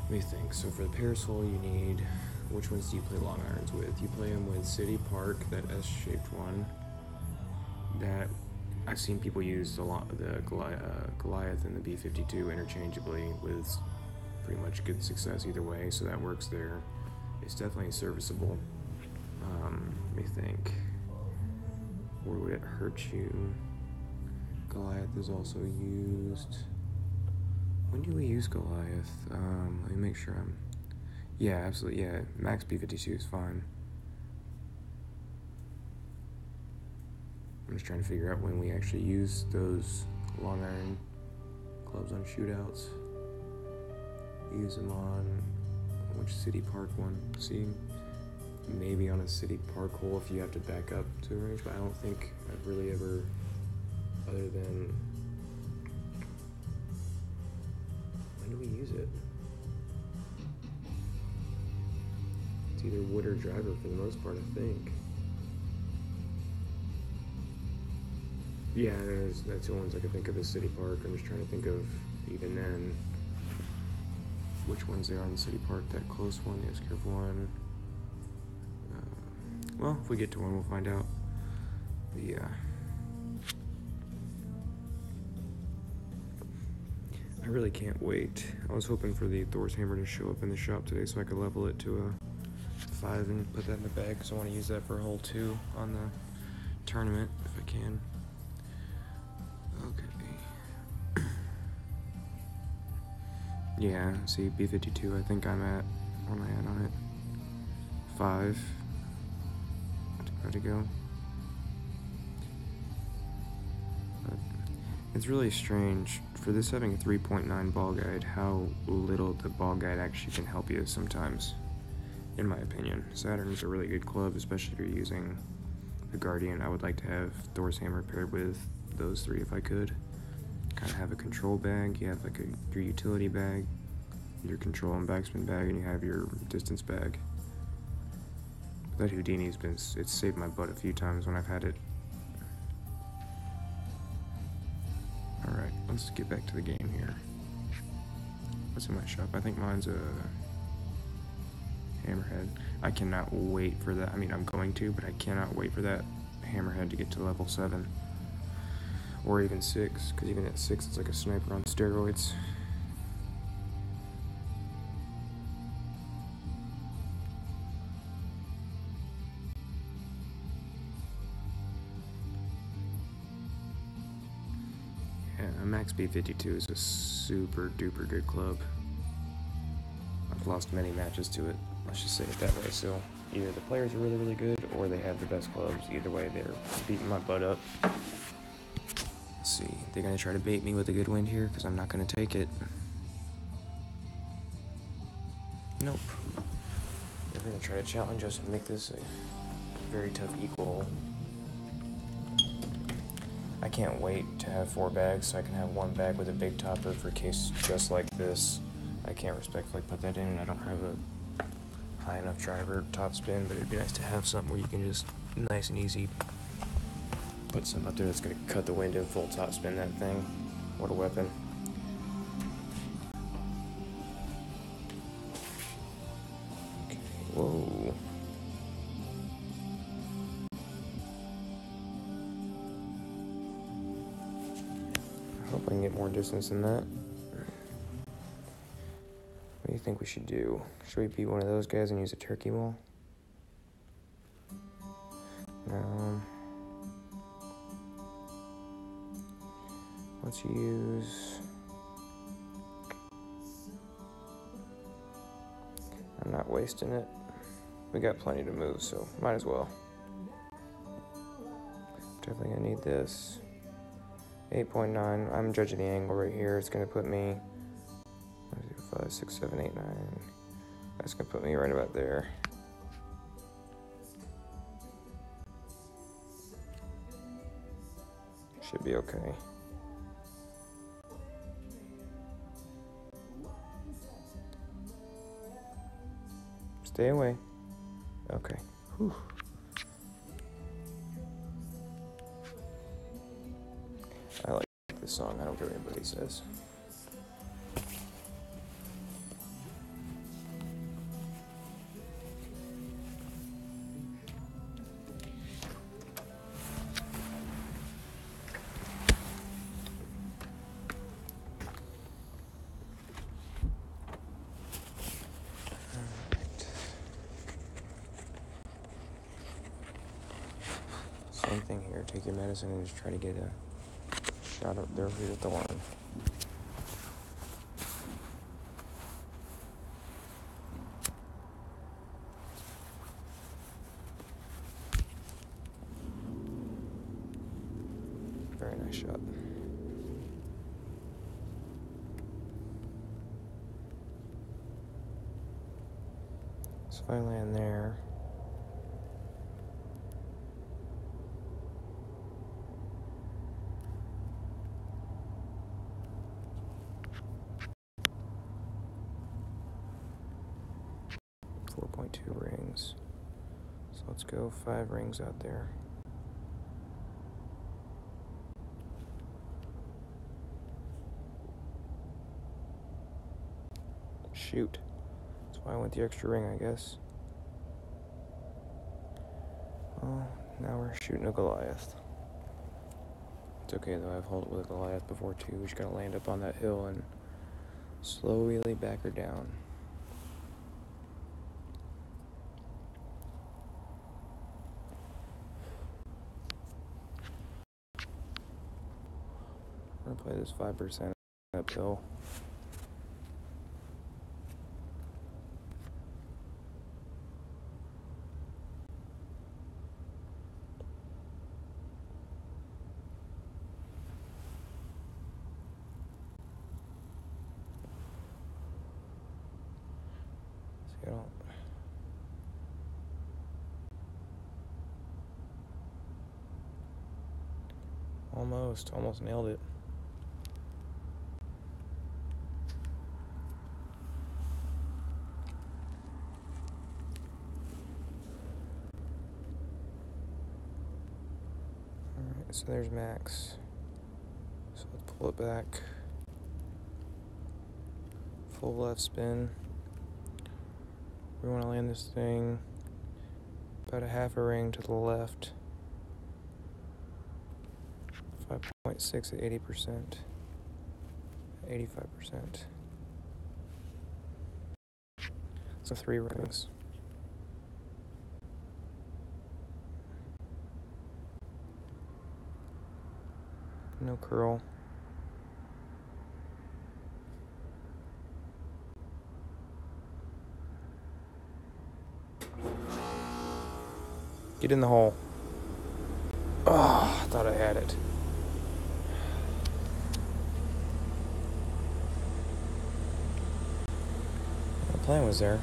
Let me think. So for the parasol, you need, which ones do you play long irons with? You play them with City Park, that S-shaped one. That I've seen people use the Goliath and the B52 interchangeably with pretty much good success either way, so that works there. It's definitely serviceable. Let me think. Where would it hurt you? Goliath is also used. When do we use Goliath? Let me make sure I'm... Yeah, absolutely, yeah. Max B52 is fine. I'm just trying to figure out when we actually use those long iron clubs on shootouts. Use them on which City Park one? See, maybe on a City Park hole if you have to back up to the range, but I don't think I've really ever, other than, when do we use it? It's either wood or driver for the most part, I think. Yeah, that's the ones I could think of as City Park. I'm just trying to think of, even then, which ones they are in the City Park. That close one, the S-curve one. Well, if we get to one, we'll find out. Yeah. I really can't wait. I was hoping for the Thor's Hammer to show up in the shop today so I could level it to a 5 and put that in the bag, because I want to use that for hole 2 on the tournament if I can. Okay. Yeah, see, B52, I think I'm at, where am I at on it? 5. How'd it go? But it's really strange, for this having a 3.9 ball guide, how little the ball guide actually can help you sometimes, in my opinion. Saturn is a really good club, especially if you're using the Guardian. I would like to have Thor's Hammer paired with those 3 if I could. Kind of have a control bag, you have like your utility bag, your control and backspin bag, and you have your distance bag. That Houdini's it's saved my butt a few times when I've had it. Alright, let's get back to the game here. What's in my shop? I think mine's a Hammerhead. I cannot wait for that. I mean, I'm going to, but I cannot wait for that Hammerhead to get to level 7. Or even 6, because even at 6 it's like a sniper on steroids. Max B52 is a super duper good club. I've lost many matches to it, let's just say it that way. So either the players are really, really good, or they have the best clubs. Either way, they're beating my butt up. Let's see, they're gonna try to bait me with a good wind here, because I'm not gonna take it. Nope. They're gonna try to challenge us and make this a very tough equal. I can't wait to have 4 bags so I can have 1 bag with a big topper for case just like this. I can't respectfully put that in. I don't have a high enough driver top spin, but it'd be nice to have something where you can just nice and easy put something up there that's going to cut the wind and full top spin that thing. What a weapon. Okay, whoa. I hope I can get more distance than that. What do you think we should do? Should we beat one of those guys and use a turkey ball? Let's use... I'm not wasting it. We got plenty to move, so might as well. Definitely gonna need this. 8.9. I'm judging the angle right here. It's gonna put me 5, 6, 7, 8, 9. That's gonna put me right about there. Should be okay. Stay away. Okay. Whew. I like this song. I don't care what anybody says. Same thing here. Take your medicine and just try to get a shot up there for the thorn. Very nice shot. So if I land there, rings. So let's go 5 rings out there. Shoot. That's why I went the extra ring, I guess. Well, now we're shooting a Goliath. It's okay though, I've held it with a Goliath before too. We just gotta land up on that hill and slowly back her down. I'm gonna play this 5% uphill. See, I don't. Almost nailed it. Alright, so there's max. So let's pull it back. Full left spin. We want to land this thing about a half a ring to the left. 5.6 at 80%. 85%. So 3 rings. No curl. Get in the hole. Oh, I thought I had it. The plan was there.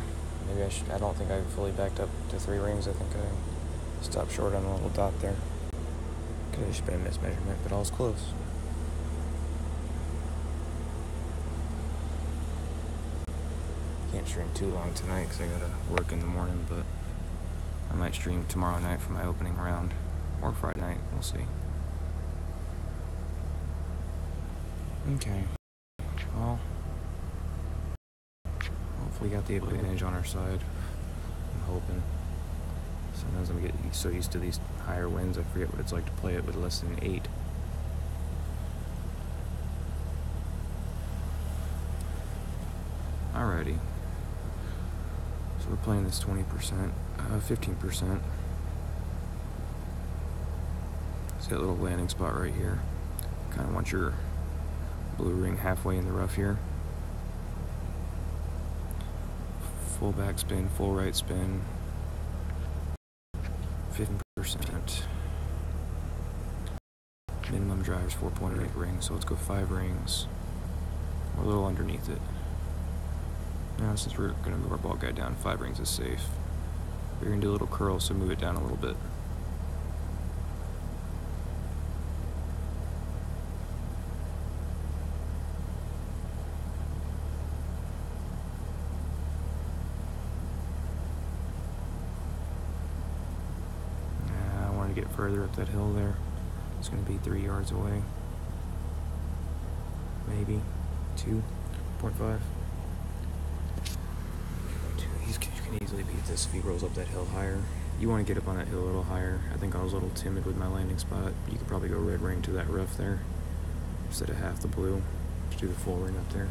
Maybe I don't think I fully backed up to 3 rings. I think I stopped short on the little dot there. Could have just been a mismeasurement, but I was close. Can't stream too long tonight because I gotta work in the morning, but I might stream tomorrow night for my opening round, or Friday night, we'll see. Okay, well, hopefully we got the advantage on our side. I'm hoping. Sometimes I get so used to these higher winds, I forget what it's like to play it with less than 8. Alrighty. So we're playing this 20%, 15%. See that little landing spot right here? Kind of want your blue ring halfway in the rough here. Full back spin, full right spin. 15%. Minimum drive is 4.8 rings, so let's go 5 rings. We're a little underneath it. Now, since we're going to move our ball guide down, 5 rings is safe. We're going to do a little curl, so move it down a little bit. I want to get further up that hill there. It's going to be 3 yards away. Maybe 2.5. He can easily beat this if he rolls up that hill higher. You want to get up on that hill a little higher. I think I was a little timid with my landing spot. You could probably go red ring to that rough there instead of half the blue. Just do the full ring up there.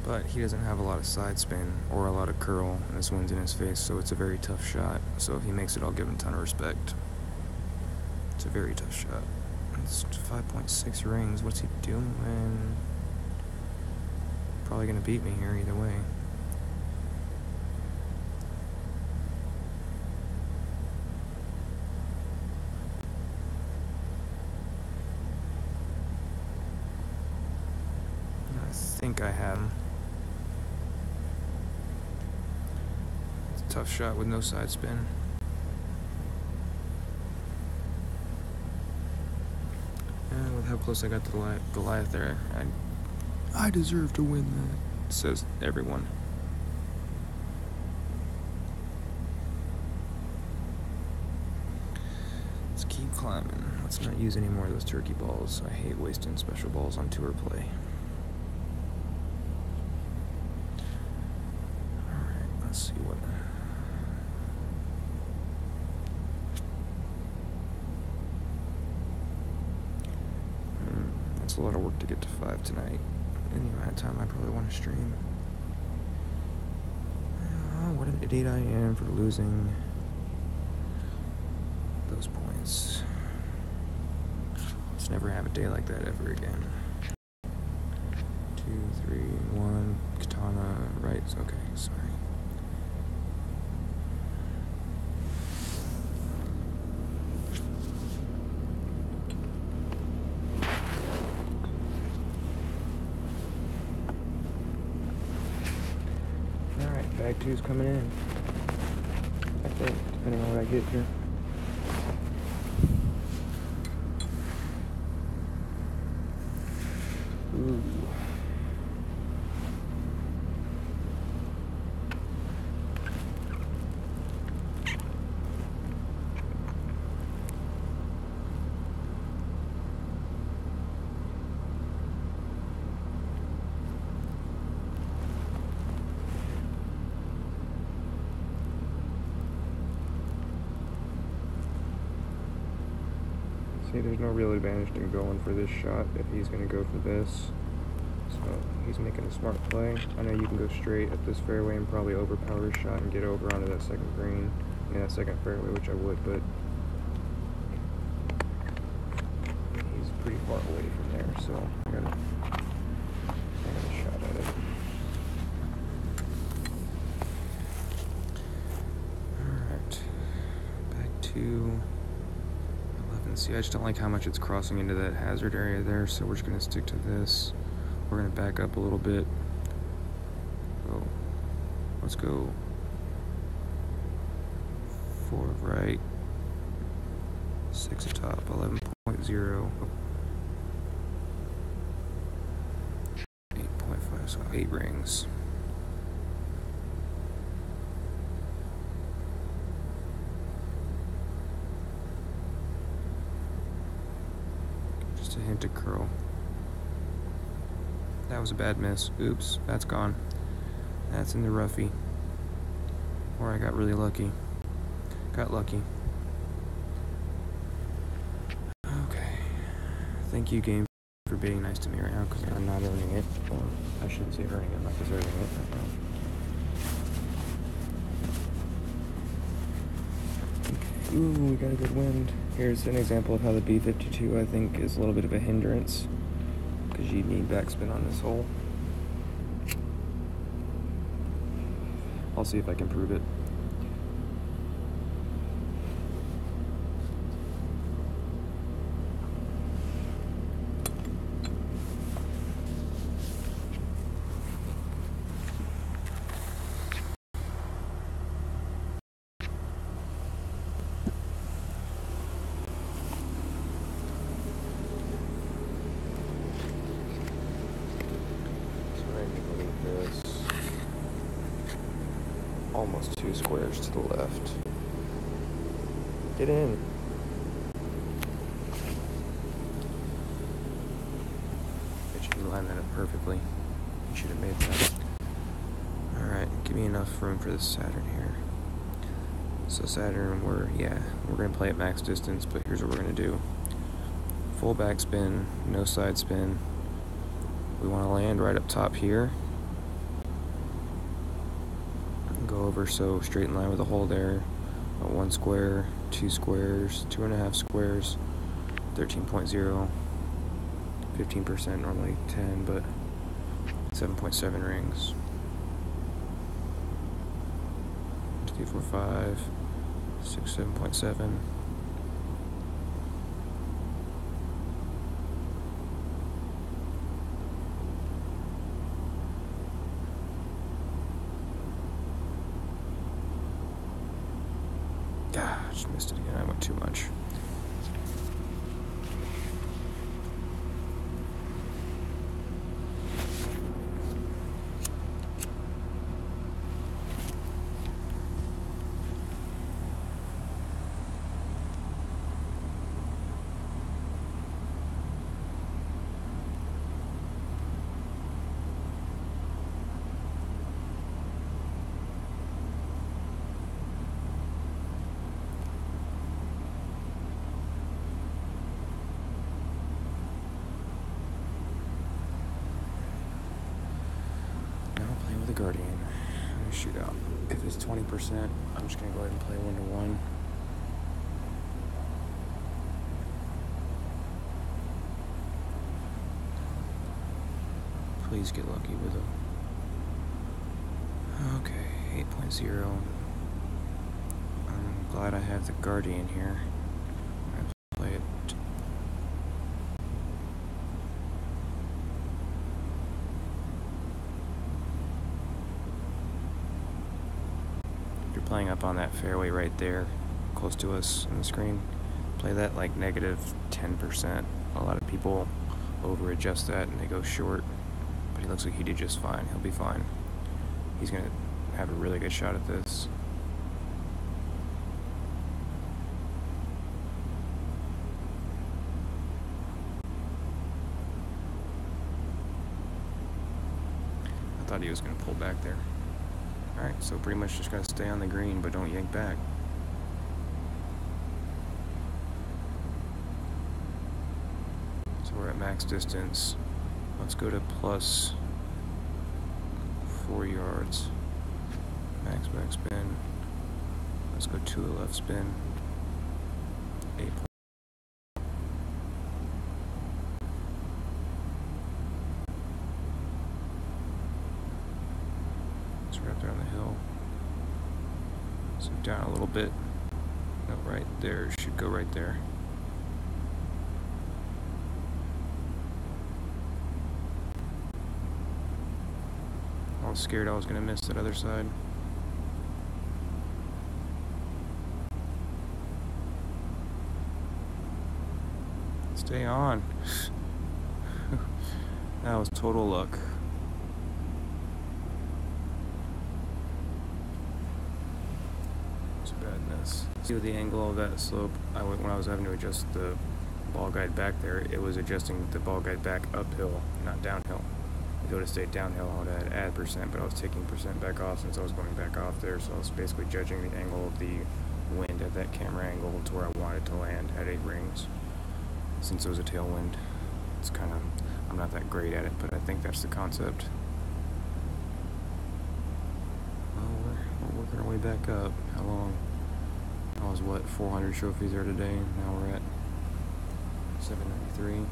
But he doesn't have a lot of side spin or a lot of curl, and this wind's in his face, so it's a very tough shot. So if he makes it, I'll give him a ton of respect. It's a very tough shot. It's 5.6 rings. What's he doing? Probably gonna beat me here either way. I think I have him. It's a tough shot with no side spin. And with how close I got to the Goliath there, I deserve to win that, says everyone. Let's keep climbing. Let's not use any more of those turkey balls. I hate wasting special balls on tour play. Alright, let's see what... That's a lot of work to get to 5 tonight. In the amount of time I probably want to stream. What an idiot I am for losing those points. Let's never have a day like that ever again. 2, 3, 1, katana, right, okay, sorry. Bag 2's coming in, I think, depending on what I get here. Ooh. See, there's no real advantage to going for this shot if he's going to go for this. So he's making a smart play. I know you can go straight up this fairway and probably overpower his shot and get over onto that second green, that second fairway, which I would, but he's pretty far away from there, so I got a shot at it. Alright, back to... See, I just don't like how much it's crossing into that hazard area there, so we're just going to stick to this. We're going to back up a little bit. Oh, let's go 4 right, 6 atop, 11.0, 8.5, so 8 rings. A hint of curl. That was a bad miss. Oops, that's gone. That's in the roughie. Or I got really lucky. Got lucky. Okay. Thank you, game, for being nice to me right now, because I'm not earning it. Or I shouldn't say earning it, I'm not deserving it right now. Ooh, we got a good wind. Here's an example of how the B52, I think, is a little bit of a hindrance, because you need backspin on this hole. I'll see if I can prove it. Almost 2 squares to the left. Get in. Bet you can line that up perfectly. You should have made that. Alright, give me enough room for this Saturn here. So Saturn, we're going to play at max distance, but here's what we're going to do. Full backspin, no side spin. We want to land right up top here. Go over so straight in line with the hole there. 1 square, 2 squares, 2.5 squares, 13.0, 15%, normally 10, but 7.7 rings. 2, 4, 5, 6, 7.7. Just missed it again. I went too much. The Guardian. I'm gonna shoot out. If it's 20%, I'm just gonna go ahead and play 1-to-1. Please get lucky with a. Okay, 8.0. I'm glad I have the Guardian here. I have to play it. Playing up on that fairway right there, close to us on the screen. Play that like -10%. A lot of people over adjust that and they go short, but he looks like he did just fine. He'll be fine. He's gonna have a really good shot at this. I thought he was gonna pull back there. Alright, so pretty much just gotta stay on the green, but don't yank back. So we're at max distance. Let's go to plus 4 yards. Max back spin. Let's go to the left spin. 8. Right there on the hill. So down a little bit. No, right there. Should go right there. I was scared I was gonna miss that other side. Stay on. That was total luck. See with the angle of that slope, when I was having to adjust the ball guide back there, it was adjusting the ball guide back uphill, not downhill. If it would have stayed downhill, I would have add percent, but I was taking percent back off since I was going back off there, so I was basically judging the angle of the wind at that camera angle to where I wanted to land at 8 rings. Since it was a tailwind, it's kind of, I'm not that great at it, but I think that's the concept. Well, we're working our way back up. How long? I was, 400 trophies there today. Now we're at 793.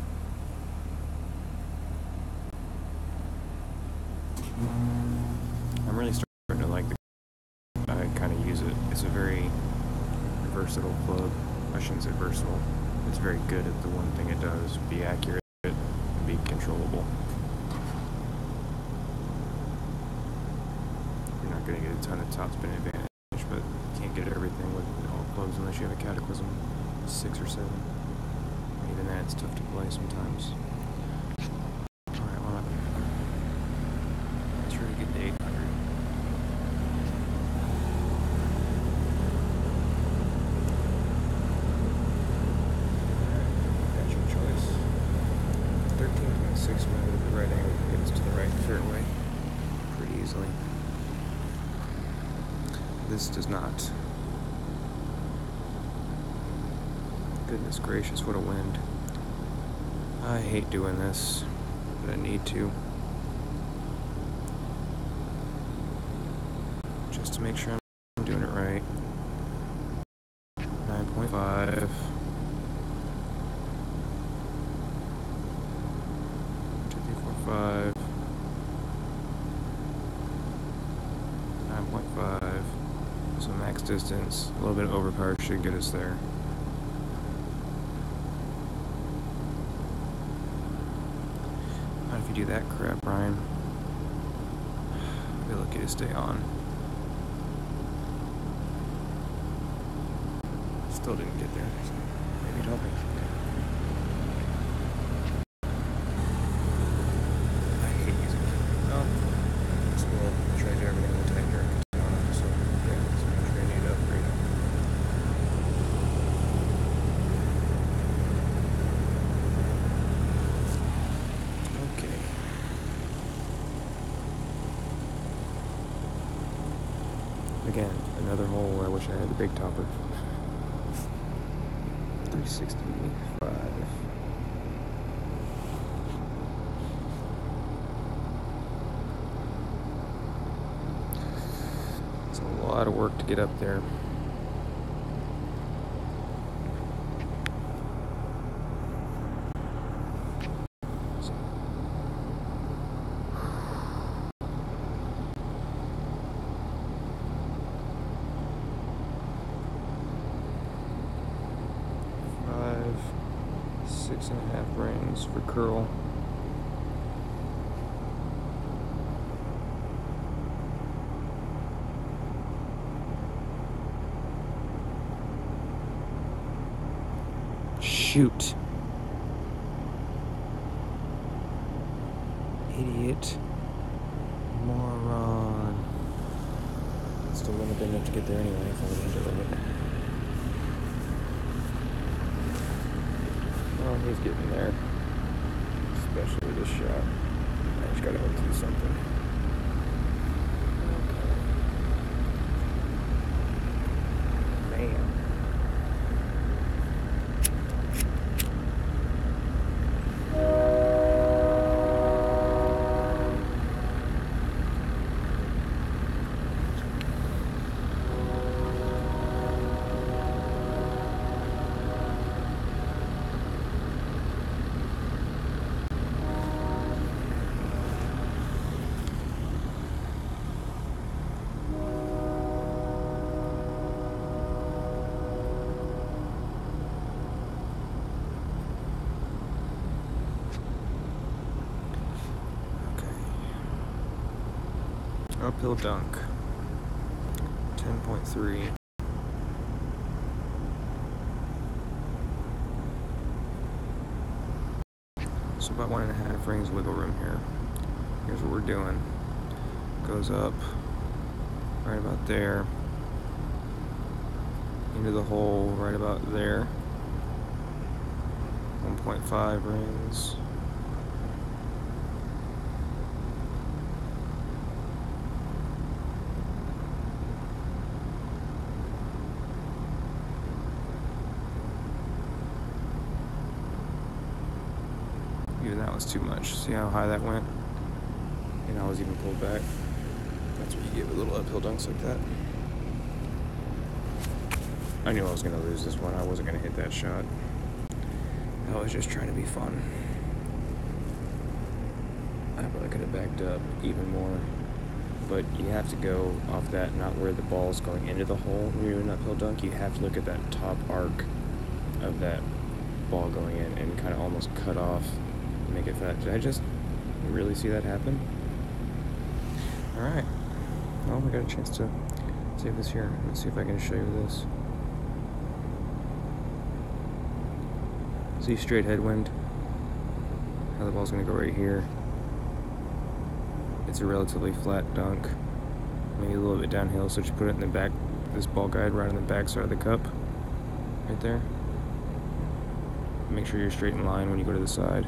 I'm really starting to like the. I kind of use it. It's a very versatile club. I shouldn't say versatile. It's very good at the one thing it does: be accurate and be controllable. You're not going to get a ton of topspin advantage, but you can't get everything with all clubs unless you have a Cataclysm 6 or 7. Even that, it's tough to play sometimes. Alright, well, let's try to get to 800. this does not. Goodness gracious, what a wind. I hate doing this, but I need to. Just to make sure I'm doing it right. 9.5. 2, 3, 4, 5. 9.5. So max distance. A little bit of overpower should get us there. How if you do that crap, Ryan? Be lucky to stay on. Still didn't get there. So maybe it'll help me. I hate using it. Oh, it's a little treasure everything in the tank here. So yeah, so I'm gonna need to upgrade it. Okay. Again, another hole where I wish I had the big topper. 365. It's a lot of work to get up there. Five, 6.5 rings for curl. Shoot. Idiot. Moron. Still wouldn't have been enough to get there anyway if I would have hit it. Well, he's getting there. Especially this shot. I just gotta hope to do something. Okay. Man. Uphill dunk. 10.3. So about 1.5 rings wiggle room here. Here's what we're doing. Goes up right about there. Into the hole right about there. 1.5 rings. Even that was too much. See how high that went? And I was even pulled back. That's what you get with little uphill dunks like that. I knew I was going to lose this one. I wasn't going to hit that shot. I was just trying to be fun. I probably could have backed up even more. But you have to go off that, not where the ball's going into the hole when you're doing an uphill dunk. You have to look at that top arc of that ball going in and kind of almost cut off. Make it fat. Did I just really see that happen? Alright. Well, we got a chance to save this here. Let's see if I can show you this. See straight headwind? How the ball's going to go right here. It's a relatively flat dunk. Maybe a little bit downhill, so just put it in the back, this ball guide right on the back side of the cup. Right there. Make sure you're straight in line when you go to the side.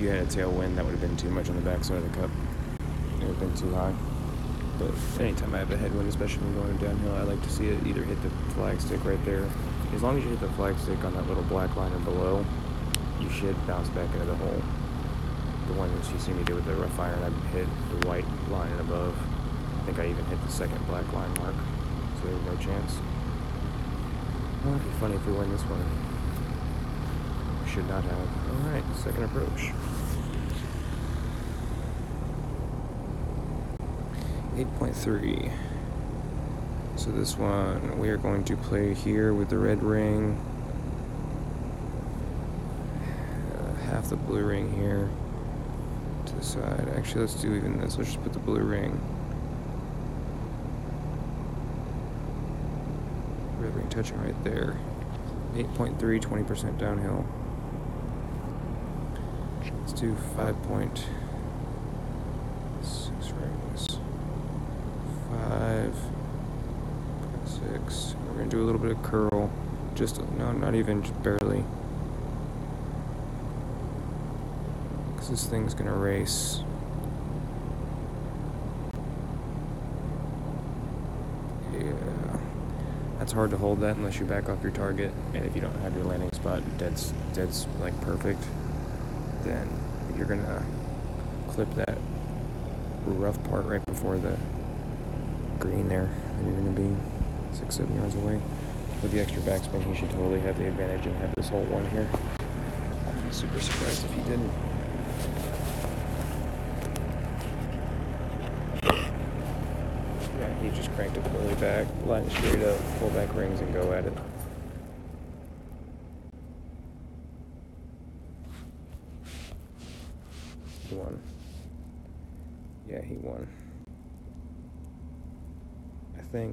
you had a tailwind, that would have been too much on the backside of the cup. It would have been too high. But anytime I have a headwind, especially when going downhill, I like to see it either hit the flag stick right there. As long as you hit the flag stick on that little black line or below, you should bounce back into the hole. The ones you see me do with the rough iron, I hit the white line and above. I think I even hit the second black line mark, so there's no chance. Well, it'd be funny if we win this one. We should not have. Alright, second approach. 8.3. So this one, we are going to play here with the red ring. Half the blue ring here to the side. Actually, let's do even this. Let's just put the blue ring. Red ring touching right there. 8.3, 20% downhill. Let's do 5.6 rings. 5.6. We're gonna do a little bit of curl. Just, no, not even, just barely. Because this thing's gonna race. Yeah. That's hard to hold that unless you back off your target, and if you don't have your landing spot dead's like perfect, then you're gonna clip that rough part right before the green there, and you're gonna be 6-7 yards away. With the extra backspin, he should totally have the advantage and have this whole one here. I'd be super surprised if he didn't. Yeah, he just cranked it fully back, line it straight up, pull back rings, and go at it. He won. Yeah, he won. I think.